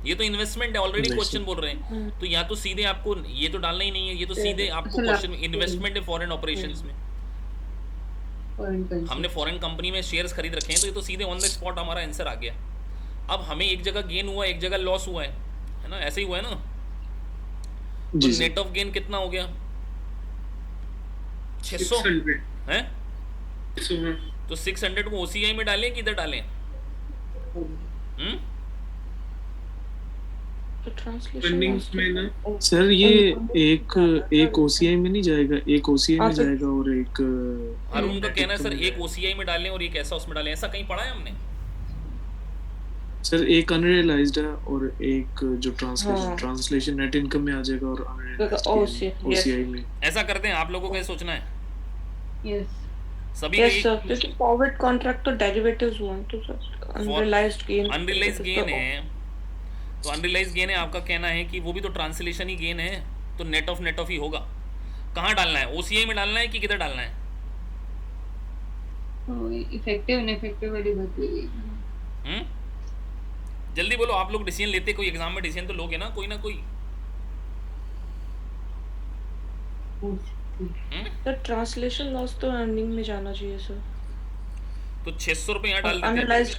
ये तो इन्वेस्टमेंट है ऑलरेडी.
नहीं,
क्वेश्चन बोल रहे हैं तो या तो सीधे आपको ये तो डालना ही नहीं है, ये तो सीधे आपको क्वेश्चन इन्वेस्टमेंट है फॉरेन ऑपरेशंस में. हमने फॉरेन कंपनी में शेयर्स खरीद रखे हैं तो ये तो सीधे ऑन द स्पॉट हमारा आंसर आ गया. अब हमें एक जगह गेन हुआ, एक जगह लॉस हुआ है ना, ऐसे ही हुआ है ना. तो
जी
नेट ऑफ गेन कितना हो गया? 600 है. तो 600 को OCI में डालें कि इधर डालें?
तो
Earnings में ना
ट्रांसलेशन
सर ये एक OCI में नहीं जाएगा, एक OCI में
हाँ, सर.
जाएगा और एक
अरुण का कहना है सर एक OCI में डालें और एक ऐसा उसमें डालें. ऐसा कहीं पढ़ा है हमने?
सर एक अनरियलाइज्ड है और एक जो
हाँ.
ट्रांसलेशन नेट इनकम में आ जाएगा और OCI में.
ऐसा करते हैं, आप लोगों को ये सोचना है
यस
सभी
यस
के.
सर, क्योंकि फॉरवर्ड कॉन्ट्रैक्ट तो डेरिवेटिव्स हुआ तो sir unrealised gain.
Unrealise gain है तो अनरियलाइज गेन है. आपका कहना है कि वो भी तो ट्रांसलेशन ही गेन है, तो नेट ऑफ ही होगा. कहाँ डालना है? OCI में डालना है कि किधर डालना है?
तो इफेक्टिव इनइफेक्टिव वाली बात हुई.
जल्दी बोलो, आप लोग डिसीजन लेते, कोई एग्जाम में डिसीजन तो लोगे ना कोई ना कोई.
सर ट्रांसलेशन लॉस तो अर्निंग में जाना चाहिए सर.
तो 600 रुपये यहाँ डाल देते हैं.
अनरियलाइज्ड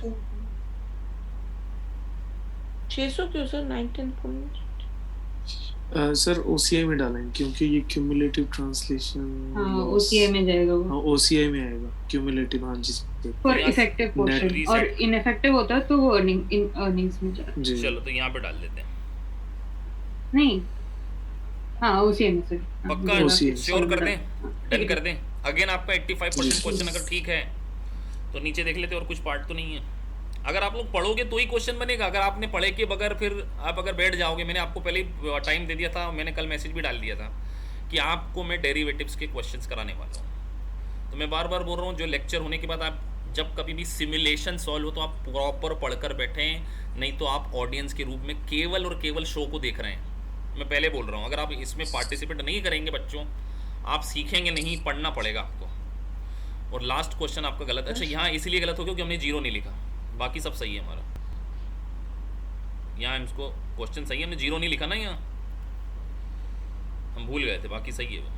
600 क्यों सर? 19
सर OCI में डालेंगे क्योंकि ये क्यूमुलेटिव ट्रांसलेशन
हाँ OCI में जाएगा वो.
हाँ OCI में आएगा क्यूमुलेटिव. हाँ जी
फॉर इफेक्टिव पोर्शन
Net
और
reset.
इनइफेक्टिव होता है तो वो अर्निंग्स में जाएगा.
जी.
चलो तो यहाँ पे डाल देते हैं.
नहीं हाँ OCI में सर.
पक्का
OCI.
श्योर कर दें, डन कर दें. अगेन आपका 85%
जी.
क्वेश्चन अगर ठीक है तो नीचे देख लेते, और कुछ पार्ट तो नहीं है. अगर आप लोग पढ़ोगे तो ही क्वेश्चन बनेगा. अगर आपने पढ़े के बगैर फिर आप अगर बैठ जाओगे, मैंने आपको पहले ही टाइम दे दिया था, मैंने कल मैसेज भी डाल दिया था कि आपको मैं डेरिवेटिव्स के क्वेश्चंस कराने वाला हूँ. तो मैं बार बार बोल रहा हूँ, जो लेक्चर होने के बाद आप जब कभी भी सिमुलेशन सॉल्व हो तो आप प्रॉपर पढ़कर बैठें, नहीं तो आप ऑडियंस के रूप में केवल और केवल शो को देख रहे हैं. मैं पहले बोल रहा हूँ, अगर आप इसमें पार्टिसिपेट नहीं करेंगे बच्चों, आप सीखेंगे नहीं, पढ़ना पड़ेगा आपको. और लास्ट क्वेश्चन आपका गलत. अच्छा यहाँ इसीलिए गलत हो गया क्योंकि हमने 0 नहीं लिखा, बाकी सब सही है हमारा. यहाँ इसको क्वेश्चन सही है, हमने 0 नहीं लिखा ना, यहाँ हम भूल गए थे, बाकी सही है वो.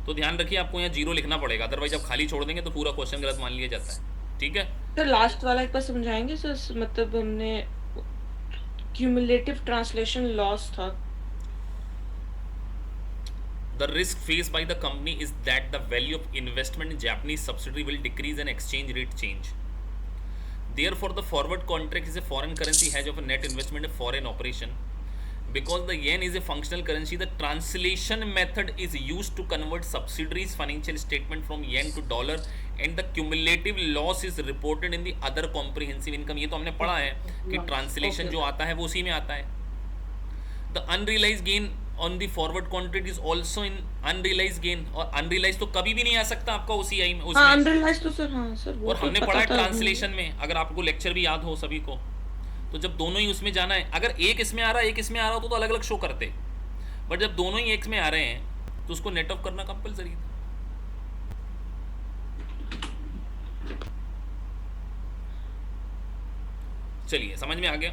तो ध्यान रखिए आपको यहाँ 0 लिखना पड़ेगा, अदरवाइज आप खाली छोड़ देंगे तो पूरा क्वेश्चन गलत मान लिया जाता है. ठीक है.
सर लास्ट वाला एक बार समझाएंगे सर? मतलब हमने क्यूमुलेटिव ट्रांसलेशन लॉस था.
The risk faced by the company is that the value of investment in Japanese subsidiary will decrease and exchange rate change. Therefore, the forward contract is a foreign currency hedge of a net investment in foreign operation. Because the yen is a functional currency, the translation method is used to convert subsidiaries' financial statement from yen to dollar, and the cumulative loss is reported in the other comprehensive income. ये तो हमने पढ़ा है कि ट्रांसलेशन जो आता है वो उसी में आता है. The unrealized gain on the forward contract is also in unrealized gain, और unrealized तो कभी भी नहीं आ सकता आपका OCI में.
हाँ अनरियलाइज्ड तो सर, हाँ सर वो
और
तो
हमने
पता
पढ़ा है
था.
ट्रांसलेशन में, अगर आपको लेक्चर भी याद हो सभी को, तो जब दोनों ही उसमें जाना है, अगर एक इसमें आ रहा है एक इसमें आ रहा हो तो अलग अलग शो करते, बट जब दोनों ही एक में आ रहे हैं तो उसको नेट ऑफ करना कंपलसरी था. चलिए समझ में आ गया.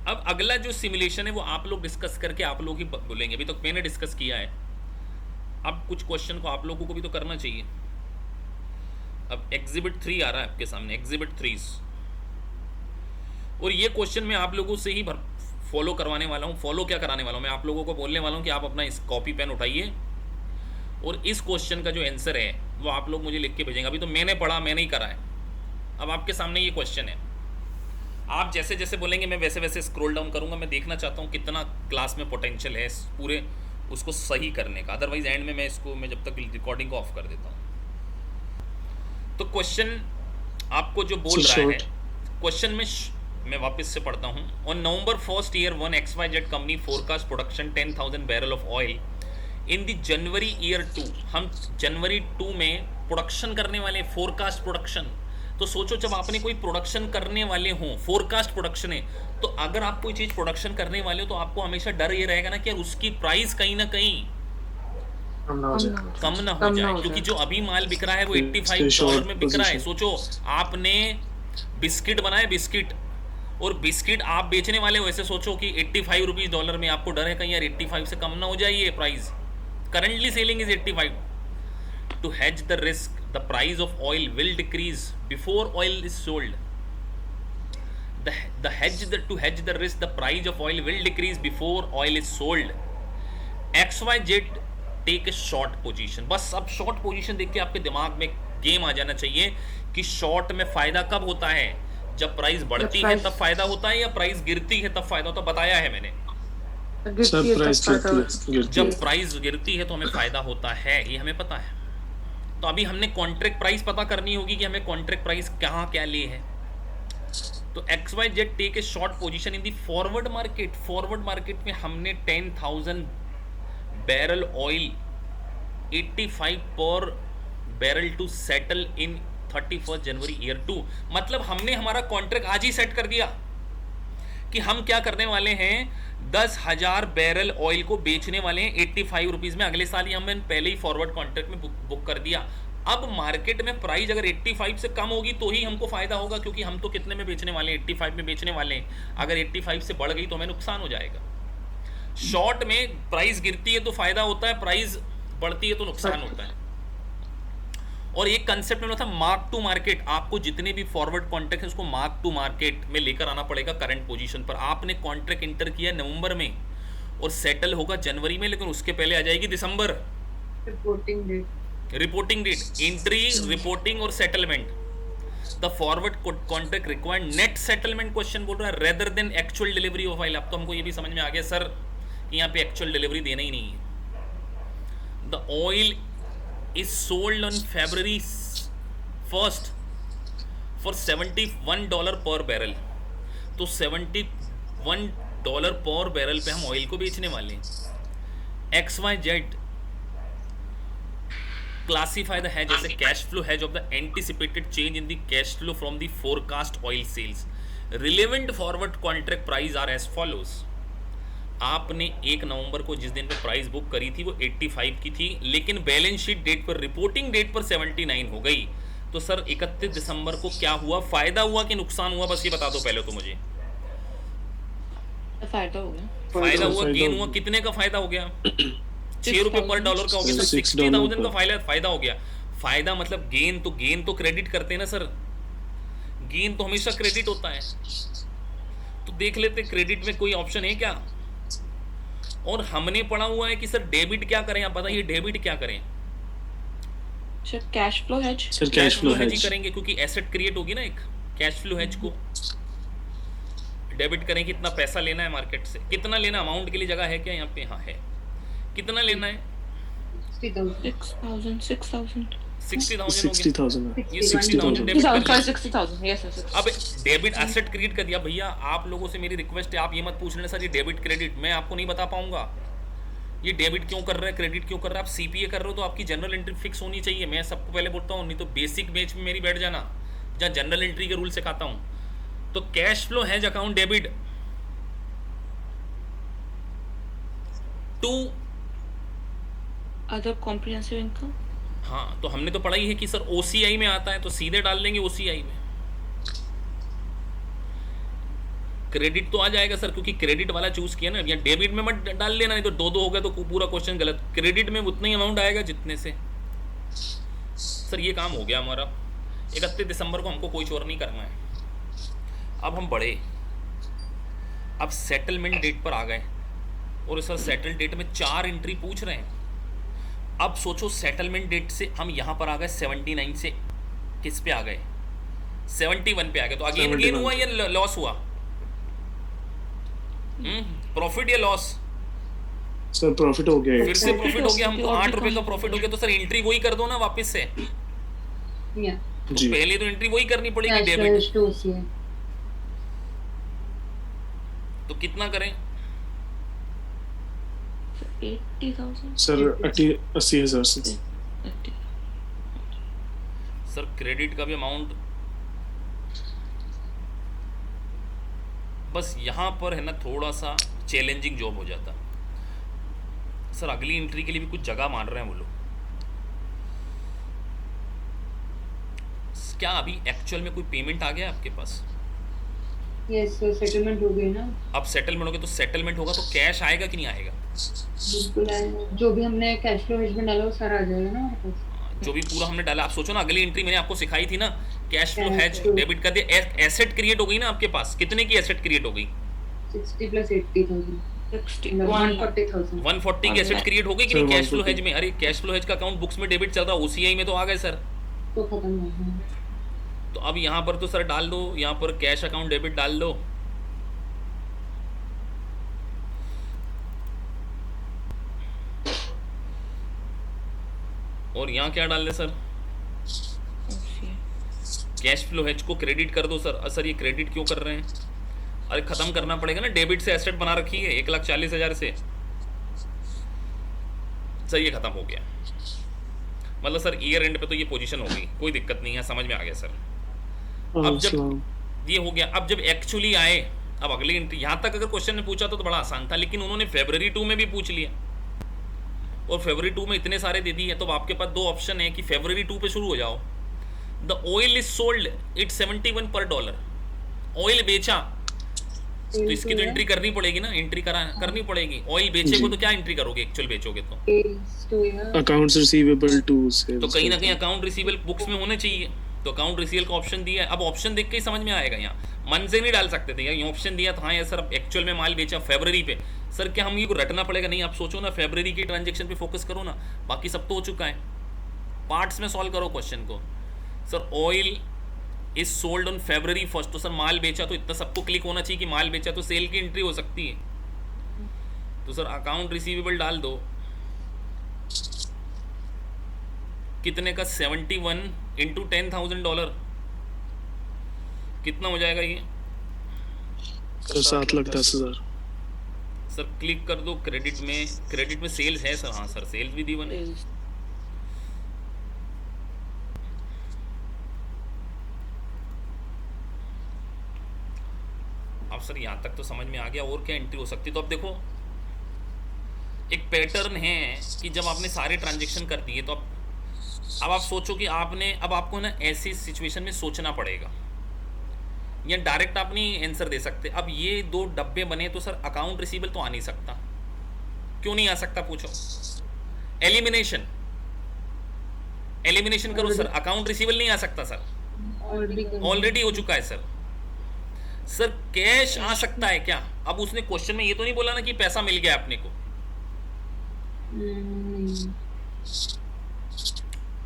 अब अगला जो सिमुलेशन है वो आप लोग डिस्कस करके आप लोग ही बोलेंगे. अभी तक मैंने डिस्कस किया है, अब कुछ क्वेश्चन को आप लोगों को भी तो करना चाहिए. अब एग्जिबिट 3 आ रहा है आपके सामने, एग्जिबिट 3. और ये क्वेश्चन मैं आप लोगों से ही फॉलो करवाने वाला हूँ। फॉलो क्या कराने वाला हूँ, मैं आप लोगों को बोलने वाला हूँ कि आप अपना इस कॉपी पेन उठाइए और इस क्वेश्चन का जो आंसर है वो आप लोग मुझे लिख के भेजेंगे। अभी तो मैंने पढ़ा, मैंने ही करा है, अब आपके सामने ये क्वेश्चन है। आप जैसे जैसे बोलेंगे मैं वैसे वैसे स्क्रॉल डाउन करूँगा। मैं देखना चाहता हूँ कितना क्लास में पोटेंशियल है इस पूरे उसको सही करने का, अदरवाइज एंड में मैं जब तक रिकॉर्डिंग को ऑफ कर देता हूँ। तो क्वेश्चन आपको जो बोल रहा है, क्वेश्चन में मैं वापस से पढ़ता हूँ। On November 1st year 1 XYZ company forecast production 10,000 barrel of oil in the January year 2। हम जनवरी 2 में प्रोडक्शन करने वाले, फोरकास्ट प्रोडक्शन। तो सोचो जब आपने कोई प्रोडक्शन करने वाले हो, फोरकास्ट प्रोडक्शन है, तो अगर आप कोई चीज़ प्रोडक्शन करने वाले हो तो आपको हमेशा डर ये रहेगा ना कि यार उसकी प्राइस कहीं ना कहीं कम ना हो जाए, क्योंकि जो अभी माल बिक रहा है वो $85 में बिक रहा है। सोचो आपने बिस्किट बनाए, बिस्किट, और बिस्किट आप बेचने वाले हो, ऐसे सोचो कि $85 में, आपको डर है कहीं यार 85 से कम ना हो जाए ये price. Currently selling is 85। To hedge the risk, the price of oil will decrease before oil is sold. To hedge the risk, the price of oil will decrease before oil is sold. XYZ take a short position. बस अब शॉर्ट पोजीशन देख के आपके दिमाग में गेम आ जाना चाहिए कि शॉर्ट में फायदा कब होता है, जब प्राइस बढ़ती है तब फायदा होता है, या प्राइस गिरती है तब फायदा होता है। बताया है मैंने, जब प्राइस गिरती है तो हमें फायदा होता है, ये हमें पता है। तो अभी हमने कॉन्ट्रैक्ट प्राइस पता करनी होगी कि हमें कॉन्ट्रैक्ट प्राइस कहाँ क्या लिए है। तो XYZ take a short position in the forward market. Forward market में हमने 10,000 बैरल ऑयल 85 पर barrel to settle in 31 January year 2। मतलब हमने हमारा कॉन्ट्रैक्ट आज ही सेट कर दिया कि हम क्या करने वाले हैं, 10,000 बैरल ऑयल को बेचने वाले हैं 85 रुपीज़ में अगले साल। ही हमने पहले ही फॉरवर्ड कॉन्ट्रैक्ट में बुक कर दिया। अब मार्केट में प्राइस अगर 85 से कम होगी तो ही हमको फायदा होगा, क्योंकि हम तो कितने में बेचने वाले हैं, 85 में बेचने वाले हैं। अगर 85 से बढ़ गई तो हमें नुकसान हो जाएगा। शॉर्ट में प्राइस गिरती है तो फायदा होता है, प्राइस बढ़ती है तो नुकसान होता है। और एक कंसेप्ट में था मार्क टू मार्केट। आपको जितने भी फॉरवर्ड कॉन्ट्रैक्ट है उसको मार्क टू मार्केट में लेकर आना पड़ेगा करंट पोजीशन पर। आपने कॉन्ट्रैक्ट इंटर किया नवंबर में और सेटल होगा जनवरी में, लेकिन उसके पहले आ जाएगी दिसंबर रिपोर्टिंग डेट, एंट्री, रिपोर्टिंग और settlement. The forward contract required net settlement question बोल रहा है rather than actual delivery of oil. अब तो हमको ये भी समझ में आ गया सर कि यहाँ पे एक्चुअल डिलीवरी देना ही नहीं है। The oil is sold on February 1st for $71 per barrel। तो $71 पर बैरल पे हम ऑयल को बेचने वाले हैं। XYZ classify the hedge as a cash flow hedge of the anticipated change in the cash flow from the forecast oil sales. Relevant forward contract price are as follows। आपने 1 नवंबर को जिस दिन पे प्राइस बुक करी थी वो 85 की थी, लेकिन बैलेंस शीट डेट पर, रिपोर्टिंग डेट पर 79 हो गई। तो सर 31 दिसंबर को क्या हुआ, फायदा हुआ कि नुकसान हुआ, बस ये बता दो पहले तो मुझे।
फायदा हो गया,
फायदा हुआ, गेन हुआ। कितने का फायदा हो गया? 6 रुपए पर डॉलर का हो गया, 60,000 का फायदा हो गया। फायदा मतलब गेन तो क्रेडिट करते हैं ना सर, गेन तो हमेशा क्रेडिट होता है। तो देख लेते क्रेडिट में कोई ऑप्शन है क्या। और हमने पढ़ा हुआ है कि सर डेबिट क्या करें, आप बताइए डेबिट क्या करें।
Sir cash flow hedge.
Sir cash flow
hedge
hedge
करेंगे, क्योंकि एसेट क्रिएट होगी ना एक। कैश फ्लो हेज को डेबिट करें, कितना पैसा लेना है मार्केट से, कितना लेना, अमाउंट के लिए जगह है क्या यहाँ पे? हाँ है। कितना लेना है?
60,000
ये 60,000 डेबिट कर लिया।
60,000 यस सर।
अब डेबिट एसेट क्रिएट कर दिया। भैया आप लोगों से मेरी रिक्वेस्ट है, आप ये मत पूछ लेना सर ये डेबिट क्रेडिट, मैं आपको नहीं बता पाऊंगा ये डेबिट क्यों कर रहा है, क्रेडिट क्यों कर रहा है। आप सीपीए कर रहे हो तो आपकी जनरल एंट्री फिक्स होनी चाहिए। मैं सबको पहले बोलता हूँ, नहीं तो बेसिक बेच में मेरी बैठ जाना, जहाँ जनरल एंट्री के रूल सिखाता हूँ। तो cash flow has account debit to
other comprehensive income.
हाँ, तो हमने तो पढ़ा ही है कि सर ओसीआई में आता है, तो सीधे डाल देंगे ओसीआई में। क्रेडिट तो आ जाएगा सर, क्योंकि क्रेडिट वाला चूज किया ना। या डेबिट में मत डाल लेना, नहीं तो दो हो गया तो पूरा क्वेश्चन गलत। क्रेडिट में उतना ही अमाउंट आएगा जितने से। सर ये काम हो गया हमारा। 31 दिसंबर को हमको कोई चोर नहीं करना है। अब हम बढ़े अब सेटलमेंट डेट पर आ गए और सर सेटल डेट में 4 एंट्री पूछ रहे हैं। अब सोचो सेटलमेंट डेट से हम यहाँ पर आ गए 79 से किस पे आ गए, 71 पे आ गए। तो अगेन गेन हुआ या लॉस हुआ? प्रॉफिट या लॉस?
सर प्रॉफिट हो गया
फिर से प्रॉफिट हो गया हमको, 8 रुपए का प्रॉफिट हो गया। तो सर एंट्री वही कर दो ना वापस से।
या
तो
जी।
पहले तो एंट्री वही करनी पड़ेगी
cash
debit.
Flow to OCI
तो कितना करें?
80,000
सर 80,000 से
80.
सर क्रेडिट का भी अमाउंट बस यहाँ पर है ना थोड़ा सा चैलेंजिंग जॉब हो जाता। सर अगली एंट्री के लिए भी कुछ जगह मान रहे हैं वो लोग। क्या अभी एक्चुअल में कोई पेमेंट आ गया आपके पास?
यस सेटलमेंट हो गई ना,
अब सेटलमेंट हो गया तो सेटलमेंट होगा तो कैश आएगा कि नहीं आएगा?
बिल्कुल आएगा। जो भी हमने कैश फ्लो हेज में डाला वो सारा आ जाएगा ना हमारे पास।
जो भी पूरा हमने डाला। आप सोचो ना अगली एंट्री मैंने आपको सिखाई थी ना, कैश फ्लो हैज डेबिट कर दिया, एसेट क्रिएट हो गई ना आपके पास। कितने की एसेट क्रिएट हो गई?
60 + 80,000
60
140,000
140 की एसेट क्रिएट हो गई कि नहीं?
सर,
कैश फ्लो
140
हेज में। अरे कैश फ्लो हेज का अकाउंट बुक्स में डेबिट चल रहा, ओसीआई में तो आ गए सर।
तो खत्म हो गया।
तो अब यहाँ पर तो सर डाल दो, यहाँ पर कैश अकाउंट डेबिट डाल दो। और यहाँ क्या डाल दे सर? कैश फ्लो हेज को क्रेडिट कर दो सर। सर ये क्रेडिट क्यों कर रहे हैं? अरे खत्म करना पड़ेगा ना, डेबिट से एसेट बना रखी है 1,40,000 से। सर ये खत्म हो गया। मतलब सर ईयर एंड पे तो ये पोजीशन हो गई, कोई दिक्कत नहीं है, समझ में आ गया सर। अब जब ये हो गया, अब जब एक्चुअली आए, अब अगली एंट्री। यहाँ तक अगर क्वेश्चन ने पूछा तो बड़ा आसान था, लेकिन उन्होंने February 2 में भी पूछ लिया और February 2 में इतने सारे दे दिए। तो आपके पास 2 ऑप्शन है कि February 2 पे शुरू हो जाओ। The oil is sold it 71 पर डॉलर। ऑयल बेचा तो इसकी तो एंट्री करनी पड़ेगी ना, एंट्री करनी पड़ेगी। ऑयल बेचे को तो क्या एंट्री करोगे एक्चुअल बेचोगे तो?
Accounts receivable to sales.
तो कहीं ना कहीं अकाउंट रिसीवेबल बुक्स में होने चाहिए। तो अकाउंट रिसीवेबल का ऑप्शन दिया है। अब ऑप्शन देख के ही समझ में आएगा, यहाँ मन से नहीं डाल सकते थे। यहाँ ऑप्शन दिया था, हाँ यार सर एक्चुअल में माल बेचा फरवरी पे। सर क्या हम ये को रटना पड़ेगा? नहीं, आप सोचो ना, फरवरी के ट्रांजेक्शन पे फोकस करो ना, बाकी सब तो हो चुका है। पार्ट्स में सॉल्व करो क्वेश्चन को। Sir oil is sold on February 1, तो सर माल बेचा तो इतना सबको क्लिक होना चाहिए कि माल बेचा, तो सेल की एंट्री हो सकती है। तो सर अकाउंट रिसीवेबल डाल दो, कितने का? 71 × $10,000 कितना हो जाएगा ये?
सर 7,10,000।
सर क्लिक कर दो क्रेडिट में। क्रेडिट में सेल्स है सर, हाँ सर सेल्स भी दी बने। अब सर यहाँ तक तो समझ में आ गया, और क्या एंट्री हो सकती? तो अब देखो एक पैटर्न है कि जब आपने सारे ट्रांजेक्शन कर दिए तो अब आप सोचो कि आपने, अब आपको ना ऐसी सिचुएशन में सोचना पड़ेगा, या डायरेक्ट आप नहीं आंसर दे सकते। अब ये 2 डब्बे बने तो सर अकाउंट रिसीवेबल तो आ नहीं सकता। क्यों नहीं आ सकता पूछो? एलिमिनेशन करो सर, अकाउंट रिसीवेबल नहीं आ सकता सर, ऑलरेडी हो चुका है सर। सर कैश आ सकता है क्या? अब उसने क्वेश्चन में ये तो नहीं बोला ना कि पैसा मिल गया अपने को।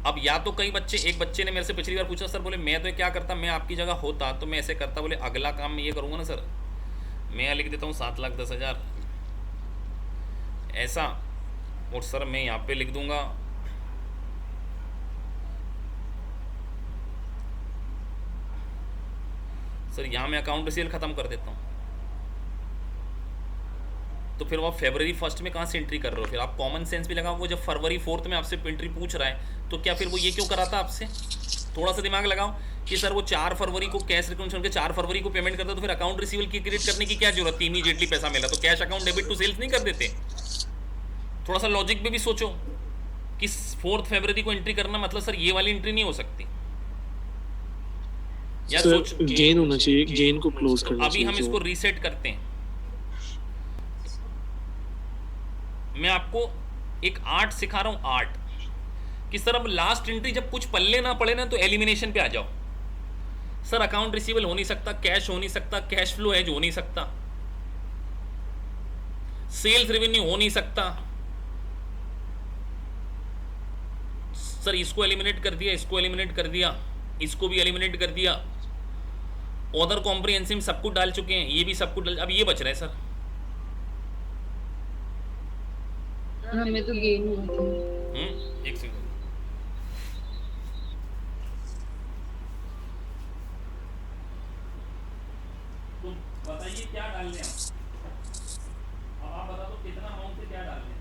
अब या तो कई बच्चे, एक बच्चे ने मेरे से पिछली बार पूछा, सर बोले मैं तो क्या करता, मैं आपकी जगह होता तो मैं ऐसे करता। बोले अगला काम मैं ये करूँगा ना सर, मैं यहाँ लिख देता हूँ 7,10,000 ऐसा, और सर मैं यहाँ पे लिख दूंगा सर यहाँ मैं अकाउंट रिसीवेबल खत्म कर देता हूँ। तो फिर वो आप February 1 में कहाँ से एंट्री कर रहे हो? फिर आप कॉमन सेंस भी लगाओ। वो जब February 4 में आपसे एंट्री पूछ रहा है तो क्या फिर वो ये क्यों कराता आपसे? थोड़ा सा दिमाग लगाओ कि सर वो 4 फरवरी को कैश रिकमेंडेशन के 4 फरवरी को पेमेंट करता, तो फिर अकाउंट रिसीवेबल की क्रिएट करने की क्या जरूरत थी? इमीडिएटली पैसा मिला तो cash account debit to sales नहीं कर देते? थोड़ा सा लॉजिक में भी सोचो कि 4 फरवरी को एंट्री करना मतलब सर ये वाली एंट्री नहीं हो सकती। यार सोच,
गेन होना चाहिए, गेन को क्लोज करना
अभी
चाहिए।
हम इसको रीसेट करते हैं। मैं आपको एक आर्ट सिखा रहा हूँ, आर्ट कि सर अब लास्ट एंट्री जब कुछ पल्ले ना पड़े ना तो एलिमिनेशन पे आ जाओ। सर अकाउंट रिसीवेबल हो नहीं सकता, कैश हो नहीं सकता, कैश फ्लो हेज हो नहीं सकता, सेल्स रेवेन्यू हो नहीं सकता सर, इसको एलिमिनेट कर दिया, इसको एलिमिनेट कर दिया, इसको भी एलिमिनेट कर दिया, अदर कॉम्प्रिहेंसिव सब कुछ डाल चुके हैं, ये भी सब कुछ डाल, अब ये बच रहा है सर।
हमें तो गेन हुआ था।
एक सेकंड, तो बताइए क्या डाल दें अब आप बता दो कितना अमाउंट से क्या डाल दें।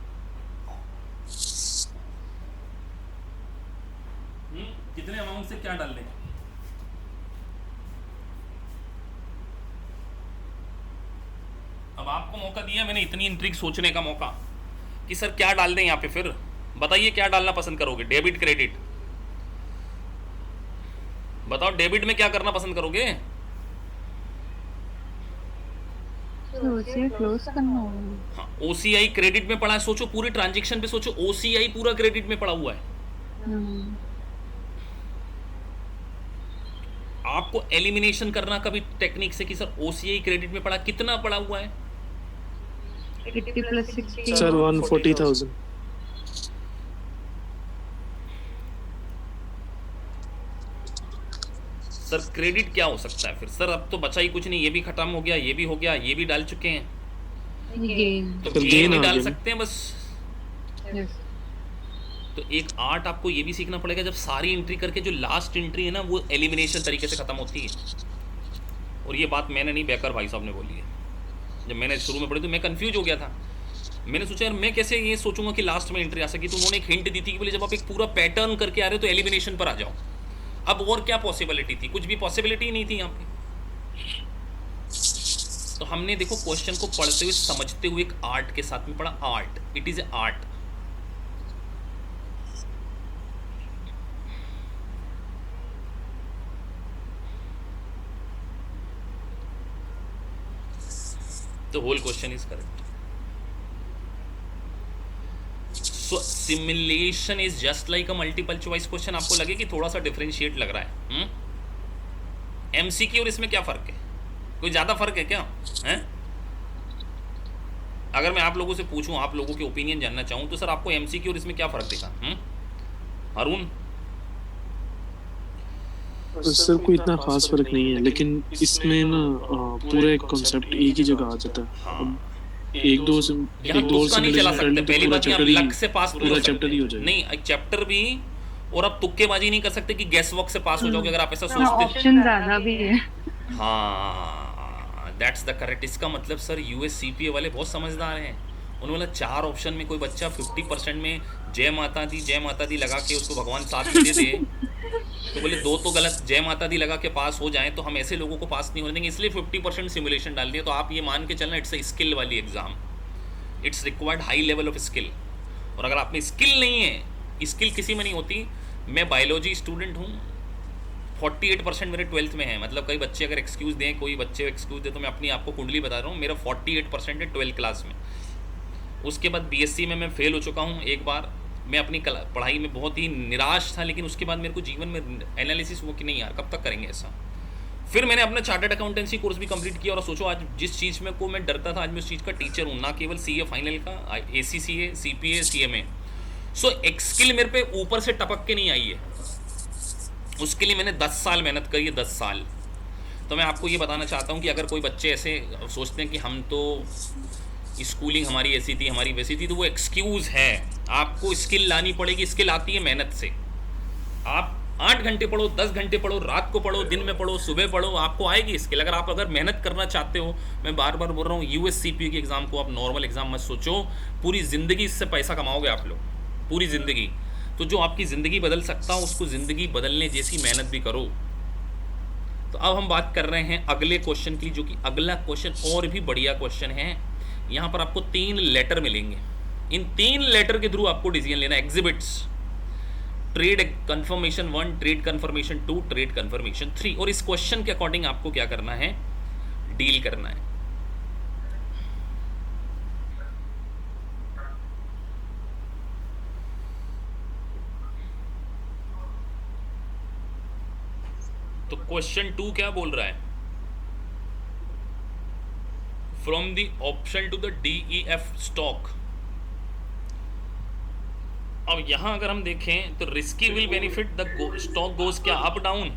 कितने अमाउंट से क्या डाल दें? अब आपको मौका दिया मैंने इतनी इंट्रिक सोचने का मौका कि सर क्या डाल दें यहाँ पे, फिर बताइए क्या डालना पसंद करोगे, डेबिट क्रेडिट? बताओ डेबिट में क्या करना पसंद करोगे?
ओसीआई क्लोज करना होगा।
हाँ, ओसीआई क्रेडिट में पड़ा है, सोचो पूरे ट्रांजैक्शन पे सोचो, ओसीआई पूरा क्रेडिट में पड़ा हुआ है। आपको एलिमिनेशन करना कभी टेक्निक से कि सर ओसीआई क्रेडिट में पड़ा, कितना पड़ा हुआ है?
80 + 60
सर 140,000।
सर क्रेडिट क्या हो सकता है फिर? सर अब तो बचा ही कुछ नहीं, ये भी खत्म हो गया, ये भी हो गया, ये भी डाल चुके हैं,
गेन।
तो
सर,
गेन
gain
ही
आ
डाल
गया।
सकते हैं बस।
यस।
तो एक आर्ट आपको ये भी सीखना पड़ेगा, जब सारी एंट्री करके जो लास्ट एंट्री है ना वो एलिमिनेशन तरीके से खत्म होती है। और ये बात मैंने नहीं, बेकर भाई साहब ने बोली है। जब मैंने शुरू में पढ़ी तो मैं कंफ्यूज हो गया था, मैंने सोचा यार मैं कैसे ये सोचूंगा कि लास्ट में एंट्री आ सकी। तो उन्होंने एक हिंट दी थी कि बोले जब आप एक पूरा पैटर्न करके आ रहे हो तो एलिमिनेशन पर आ जाओ। अब और क्या पॉसिबिलिटी थी? कुछ भी पॉसिबिलिटी नहीं थी यहाँ पे। तो हमने देखो क्वेश्चन को पढ़ते हुए समझते हुए एक आर्ट के साथ में पढ़ा, art, it is a art. The whole question is correct. So simulation is just like a multiple choice question. आपको लगे कि थोड़ा सा डिफरेंशिएट लग रहा है? एमसीक्यू और इसमें क्या फर्क है? कोई ज्यादा फर्क है क्या? हैं? अगर मैं आप लोगों से पूछूं, आप लोगों के ओपिनियन जानना चाहूं, तो सर आपको एमसीक्यू और इसमें क्या फर्क दिखा? अरुण?
सर कोई इतना खास फर्क नहीं है, लेकिन इसमें ना पूरा एक कॉन्सेप्ट एक ही जगह आ जाता है। अब एक दो
तुक्का नहीं चला सकते। पहली बात आप लक से पास नहीं हो
पूरा
सकते।
चैप्टर ही हो जाएगा।
नहीं, एक चैप्टर भी, और आप तुक्केबाजी नहीं कर सकते कि गैस वर्क से पास हो जाओगे अगर आप ऐसा सोचते।
ऑप्शन ज्यादा भी है।
हाँ, दैट्स द करेक्ट। इसका मतलब सर यूएससीपीए वाले बहुत समझदार हैं। उन्होंने 4 ऑप्शन में कोई बच्चा 50% में जय माता दी लगा के उसको भगवान साथ दे दे, तो बोले 2 तो गलत, जय माता दी लगा के पास हो जाएं, तो हम ऐसे लोगों को पास नहीं होने देंगे, इसलिए 50% सिमुलेशन डाल दिया। तो आप ये मान के चलना इट्स अ स्किल वाली exam, it's required high level of skill. और अगर आप में स्किल नहीं है, स्किल किसी में नहीं होती। मैं बायोलॉजी स्टूडेंट हूँ, 48% मेरे 12th में है। मतलब कई बच्चे अगर एक्सक्यूज़ दें, कोई बच्चे एक्सक्यूज़ दे, तो मैं अपनी आपको कुंडली बता रहा हूँ, मेरा 48% है 12th क्लास में। उसके बाद बीएससी में मैं फेल हो चुका हूँ एक बार। मैं अपनी पढ़ाई में बहुत ही निराश था, लेकिन उसके बाद मेरे को जीवन में एनालिसिस हुआ कि नहीं यार, कब तक करेंगे ऐसा। फिर मैंने अपना चार्टर्ड अकाउंटेंसी कोर्स भी कंप्लीट किया, और सोचो आज जिस चीज़ में को मैं डरता था, आज मैं उस चीज़ का टीचर हूँ। ना केवल सीए फाइनल का, एसीसीए, सीपीए, सीएमए। सो एक स्किल मेरे पे ऊपर से टपक के नहीं आई है, उसके लिए मैंने 10 साल मेहनत करी है, 10 साल। तो मैं आपको ये बताना चाहता हूँ कि अगर कोई बच्चे ऐसे सोचते हैं कि हम तो स्कूलिंग हमारी ऐसी थी, हमारी वैसी थी, तो वो एक्सक्यूज़ है। आपको स्किल लानी पड़ेगी। स्किल आती है मेहनत से। आप 8 घंटे पढ़ो, 10 घंटे पढ़ो, रात को पढ़ो, दिन में पढ़ो, सुबह पढ़ो, आपको आएगी स्किल। अगर मेहनत करना चाहते हो, मैं बार बार बोल रहा हूँ, यूएससीपीए के एग्ज़ाम को आप नॉर्मल एग्ज़ाम मत सोचो। पूरी ज़िंदगी इससे पैसा कमाओगे आप लोग, पूरी ज़िंदगी। तो जो आपकी ज़िंदगी बदल सकता हो, उसको ज़िंदगी बदलने जैसी मेहनत भी करो। तो अब हम बात कर रहे हैं अगले क्वेश्चन की, जो कि अगला क्वेश्चन और भी बढ़िया क्वेश्चन है। यहाँ पर आपको 3 लेटर मिलेंगे। इन 3 लेटर के थ्रू आपको डिसीजन लेना है। Exhibits, trade confirmation 1, trade confirmation 2, trade confirmation 3। और इस क्वेश्चन के अकॉर्डिंग आपको क्या करना है, डील करना है। तो क्वेश्चन 2 क्या बोल रहा है? From the option to the DEF stock. अब यहाँ अगर हम देखें तो risky will benefit the stock goes क्या अप डाउन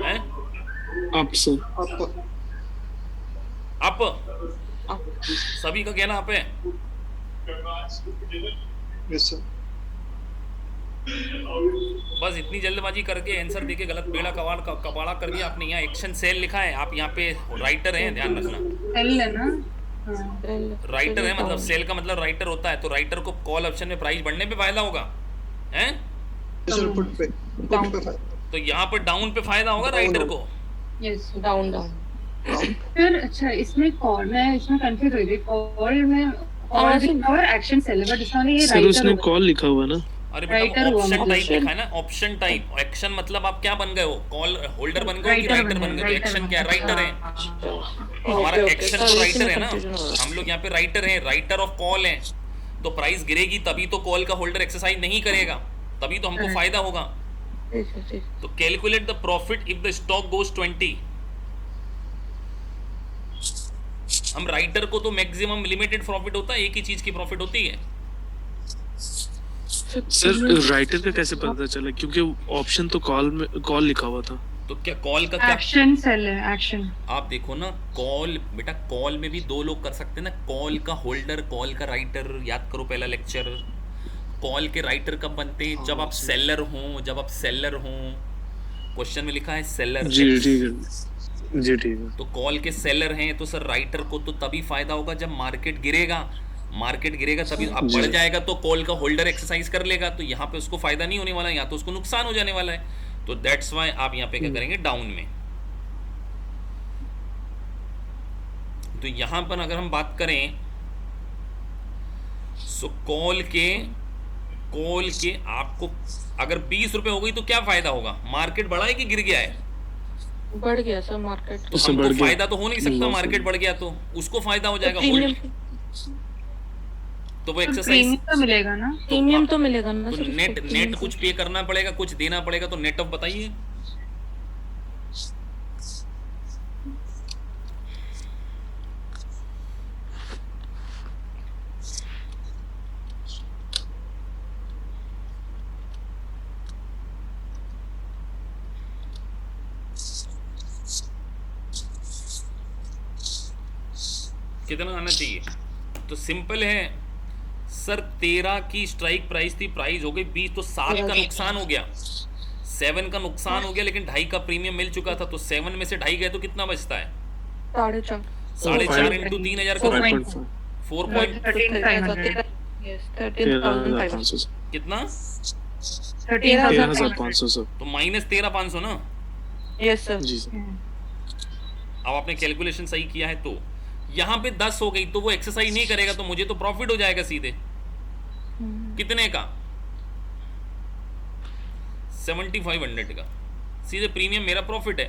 है?
Up sir.
अप। सभी का कहना अप है।
Yes sir.
बस इतनी जल्दबाजी करके आंसर देके गलत बेड़ा कबाड़ा कर दिया आपने। यहाँ एक्शन सेल लिखा है, आप यहाँ पे राइटर हैं, ध्यान रखना।
सेल है ना? हाँ।
राइटर है मतलब सेल का मतलब राइटर होता है, तो राइटर को कॉल ऑप्शन में प्राइस बढ़ने पे फायदा होगा हैं?
यस सर, पुट पे फायदा।
तो यहाँ पर डाउन पे फायदा होगा राइटर को।
Yes
down.
फिर अच्छा, इसमें कॉल, मैं इसमें कंफ्यूज हो गई। कॉल में कॉल और एक्शन सेल है, बट इसमें ये
सर
राइटर
उसने कॉल लिखा हुआ ना।
अरे
Writer
बेटा
हुआ
ऑप्शन
मतलब।
टाइप लिखा है ना, ऑप्शन टाइप। एक्शन मतलब आप क्या बन गए हो? कॉल होल्डर बन गए हो कि
Writer
राइटर बन गए हो?
writer
एक्शन
बन
क्या?
गए।
राइटर है। हमारा एक्शन तो राइटर है ना, हम लोग यहाँ पे राइटर हैं, राइटर ऑफ कॉल है। तो प्राइस गिरेगी तभी तो कॉल का होल्डर एक्सरसाइज नहीं करेगा, तभी तो हमको फायदा होगा। तो calculate the profit if the stock goes 20। हम राइटर को तो मैक्सिमम लिमिटेड प्रॉफिट होता है, एक ही चीज की प्रॉफिट होती है।
सर राइटर का कैसे पता चला? क्योंकि ऑप्शन तो कॉल लिखा हुआ था।
तो क्या कॉल का क्या?
एक्शन सेल है, एक्शन।
आप देखो ना, कॉल बेटा कॉल में भी दो लोग कर सकते हैं ना, कॉल का होल्डर, कॉल का राइटर। याद करो पहला लेक्चर। कॉल के राइटर कब बनते हैं? जब आप सेलर हो। क्वेश्चन में लिखा है सेलर।
जी ठीक है, जी ठीक है।
तो कॉल के सेलर हैं तो सर राइटर को तो तभी फायदा होगा जब मार्केट गिरेगा तभी। अब बढ़ जाएगा तो कॉल का होल्डर एक्सरसाइज कर लेगा, तो यहाँ पे उसको फायदा नहीं होने वाला है, यहाँ तो उसको नुकसान हो जाने वाला है। तो दैट्स वाई आप यहाँ पे क्या करेंगे? डाउन में। तो यहाँ पर अगर हम बात करें सो कॉल के आपको अगर 20 रुपए हो गई तो क्या फायदा होगा? मार्केट बढ़ा है कि गिर गया है?
बढ़ गया सर मार्केट।
तो
उससे
हमको
बढ़ गया।
फायदा तो हो नहीं सकता, मार्केट बढ़ गया तो उसको फायदा हो जाएगा होल्ड। तो वो एक्सरसाइज
प्रीमियम तो मिलेगा ना?
प्रीमियम तो मिलेगा ना
तो
सर।
नेट कुछ पे करना पड़ेगा, कुछ देना पड़ेगा। तो नेट ऑफ बताइए। कितना आना चाहिए? तो सिंपल है सर, 13 की स्ट्राइक प्राइस थी, प्राइस हो गई 20, तो 7 का नुकसान हो गया, 7 का नुकसान हो गया, लेकिन 2.5 का प्रीमियम मिल चुका था। तो 7 में से 2.5 गए तो कितना बचता है?
4.5
4.5 इंटू 3000 का
13,500
कितना?
13,500 सर।
तो माइनस 13,500 ना।
Yes sir.
जी सर।
अब आपने कैलकुलेशन सही किया है। तो यहाँ पे 10 हो गई तो वो एक्सरसाइज नहीं करेगा, तो मुझे तो प्रॉफिट हो जाएगा सीधे। कितने का? 7500 का सीधे प्रीमियम मेरा प्रॉफिट है।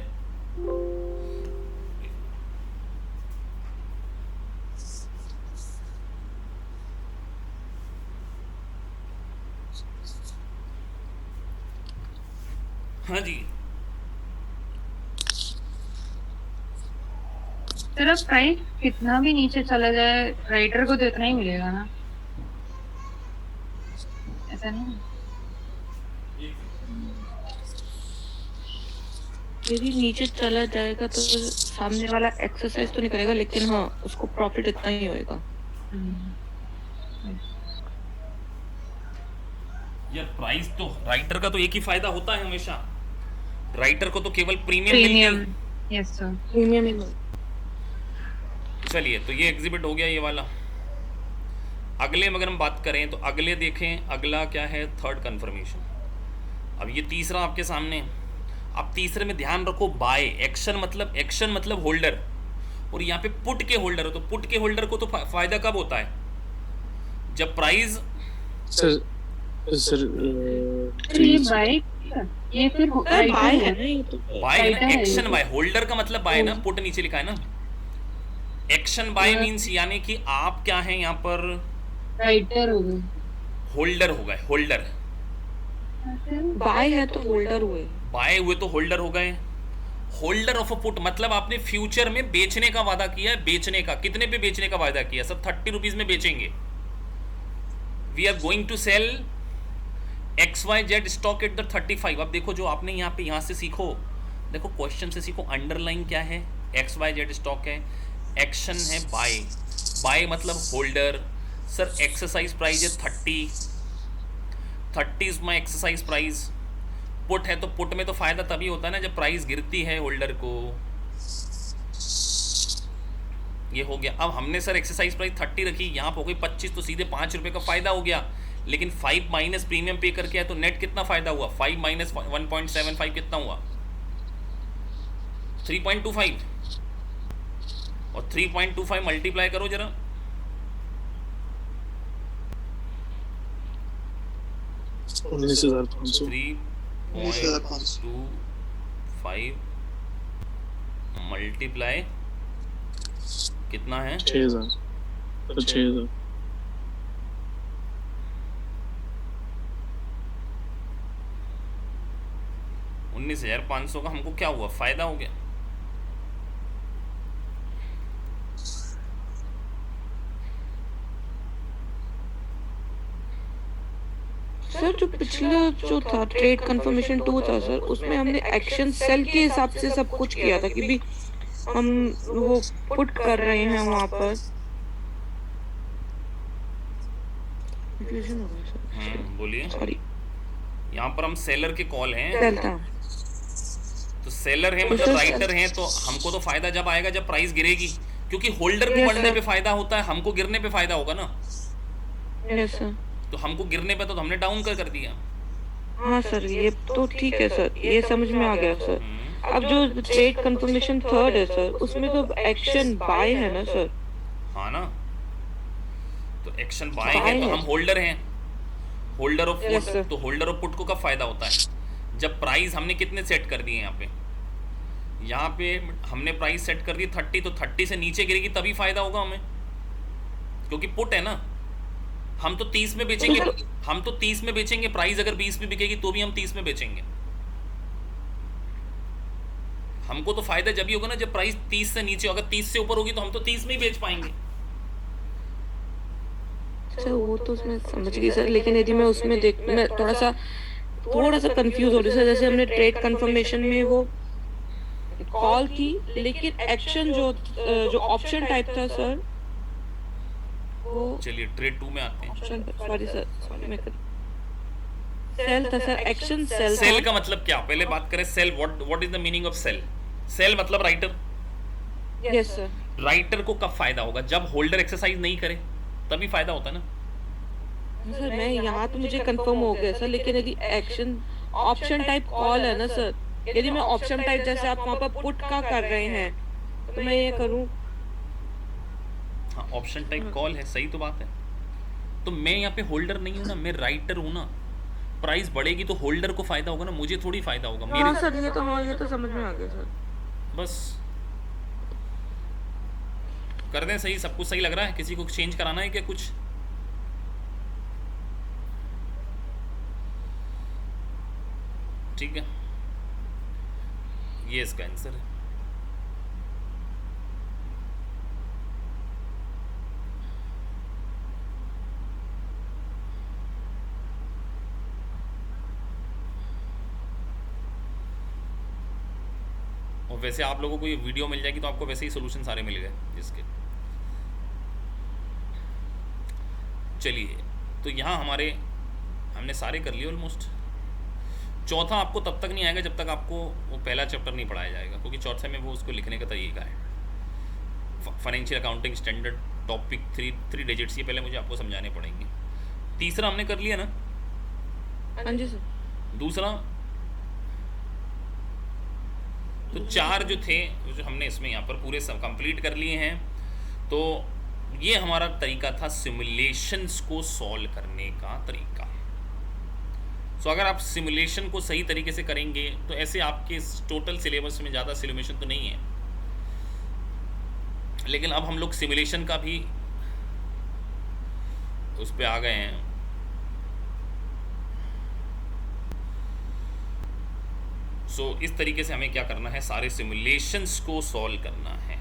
हाँ जी,
सिर्फ प्राइस कितना भी नीचे चला जाए राइटर को तो इतना ही मिलेगा ना? ऐसा नहीं?
यदि नीचे चला जाएगा तो सामने वाला एक्सरसाइज तो नहीं करेगा, लेकिन हाँ उसको प्रॉफिट इतना ही होएगा।
यार प्राइस तो राइटर का तो एक ही फायदा होता है हमेशा, राइटर को तो केवल प्रीमियम।
Yes sir.
प्रीमियम ही
चलिए, तो ये एग्जिबिट हो गया ये वाला। अगले में अगर हम बात करें तो अगले देखें, अगला क्या है? Third confirmation. अब ये तीसरा आपके सामने। अब तीसरे में ध्यान रखो, बाय एक्शन मतलब होल्डर, और यहाँ पे पुट के होल्डर हो। तो पुट के होल्डर को तो फायदा कब होता है? जब प्राइस
सर
ये बाय, ये फिर
बाय है ना, ये तो
बाय है ना,
फायदा है
एक्शन
ये।
बाय। होल्डर का मतलब बाय ना, पुट नीचे लिखा है ना। एक्शन बाय मींस यानी कि आप क्या हैं यहाँ पर?
राइटर हो गए,
होल्डर हो गए। होल्डर
बाय है तो होल्डर हुए।
बाय हुए तो होल्डर हो गए। होल्डर ऑफ अ पुट मतलब आपने फ्यूचर में बेचने का वादा किया है, बेचने का, कितने पे बेचने का वादा किया सर? 30 रुपीज में बेचेंगे। We are going to sell XYZ stock at the 35। अब देखो जो आपने यहाँ पे, यहाँ से सीखो, देखो क्वेश्चन से सीखो, अंडरलाइन क्या है, XYZ स्टॉक है, एक्शन है बाय, बाय मतलब होल्डर। सर एक्सरसाइज प्राइस है 30 is my exercise price. Put है तो पुट में तो फायदा तभी होता है ना जब प्राइस गिरती है होल्डर को। ये हो गया। अब हमने सर एक्सरसाइज प्राइस 30 रखी, यहाँ पे हो गई 25, तो सीधे 5 रुपये का फायदा हो गया। लेकिन 5 माइनस प्रीमियम पे करके है तो नेट कितना फायदा हुआ? 5 माइनस 1.75 कितना हुआ? 3.25। और 3.25 मल्टीप्लाई करो जरा,
19,500।
3.25 मल्टीप्लाई कितना है?
6,000। 6,000।
19,500 का हमको क्या हुआ? फायदा हो गया।
सर जो पिछला जो था ट्रेड कंफर्मेशन 2 था सर, उसमें हमने एक्शन सेल के हिसाब से सब कुछ किया था कि भी हम वो पुट कर रहे हैं वहाँ पर। कंफ्यूजन हो गया सर,
बोलिए।
सॉरी।
यहाँ पर हम सेलर के कॉल हैं,
सेल था
तो सेलर है
तो
मतलब
सर-
राइटर हैं, तो हमको तो फायदा जब आएगा जब प्राइस गिरेगी, क्योंकि होल्डर को
Yes,
बढ़ने
sir.
पे फायदा होता है, हमको गिरने पे फायदा होगा ना।
Yes sir.
तो हमको गिरने पे तो हमने डाउन कर दिया।
हाँ सर, ये तो ठीक है सर, ये समझ में आ गया सर। अब जो ट्रेड कंफर्मेशन 3 है सर, उसमें तो एक्शन बाय है ना सर?
हाँ ना, तो एक्शन बाय
Buy
है तो
है।
हम होल्डर हैं, holder of
Yes,
put.
sir.
तो होल्डर ऑफ पुट को कब फायदा होता है? जब प्राइस हमने कितने सेट कर दिए यहाँ पे हमने प्राइस सेट कर दी 30, तो 30 से नीचे गिरेगी तभी फायदा होगा हमें, क्योंकि पुट है ना। हम तो 30 में बेचेंगे, हम तो 30 में बेचेंगे, प्राइस अगर 20 में बिकेगी तो भी हम 30 में बेचेंगे। हमको तो फायदा जब ही होगा ना जब प्राइस 30 से नीचे, अगर 30 से ऊपर होगी तो हम तो 30 में ही बेच पाएंगे।
सर वो तो उसमें समझ गई सर, लेकिन यदि मैं उसमें देख, मैं थोड़ा सा कंफ्यूज हो रही सर। जैसे हमने ट्रेड कंफर्मेशन में वो कॉल की, लेकिन एक्शन जो ऑप्शन टाइप था सर, वो
चलिए ट्रेड 2 में आते हैं।
ऑप्शन, सॉरी सर, मैं सेल था सर, एक्शन सेल
सेल
था।
का मतलब क्या? पहले बात करें sale, what is the meaning of sale? Sale मतलब राइटर।
Yes sir.
राइटर को कब फायदा होगा? जब होल्डर एक्सरसाइज नहीं करे तभी फायदा होता है ना।
सर मैं यहाँ तो मुझे कंफर्म हो गया सर, लेकिन यदि एक्शन ऑप्शन टाइप कॉल है ना सर, यदि मैं ऑप्शन टाइप जैसे आप वहाँ पर पुट का कर रहे हैं तो मैं ये करूँ।
हाँ, ऑप्शन टाइप कॉल है, सही तो बात है। तो मैं यहाँ पे होल्डर नहीं हूँ ना, मैं राइटर हूँ ना। प्राइस बढ़ेगी तो होल्डर को फायदा होगा ना, मुझे थोड़ी फायदा होगा।
हाँ
मेरे
सर, ये तो समझ में आ गया सर।
बस कर दें सही, सब कुछ सही लग रहा है? किसी को चेंज कराना है क्या कुछ? ठीक है, ये इसका आंसर है। और वैसे आप लोगों को ये वीडियो मिल जाएगी तो आपको वैसे ही सोल्यूशन सारे मिल गए इसके। चलिए, तो यहाँ हमारे हमने सारे कर लिए ऑलमोस्ट। चौथा आपको तब तक नहीं आएगा जब तक आपको वो पहला चैप्टर नहीं पढ़ाया जाएगा, क्योंकि चौथे में वो उसको लिखने का तरीका है। Financial accounting standard topic 3 digits, ये पहले मुझे आपको समझाने पड़ेंगे। तीसरा हमने कर लिया ना?
हाँ जी सर।
दूसरा तो 4 जो थे जो हमने इसमें यहाँ पर पूरे सब कंप्लीट कर लिए हैं। तो ये हमारा तरीका था सिमुलेशंस को सॉल्व करने का तरीका। सो अगर आप सिमुलेशन को सही तरीके से करेंगे तो ऐसे आपके टोटल सिलेबस में ज़्यादा सिमुलेशन तो नहीं है, लेकिन अब हम लोग सिमुलेशन का भी उस पर आ गए हैं। सो इस तरीके से हमें क्या करना है, सारे सिमुलेशंस को सॉल्व करना है।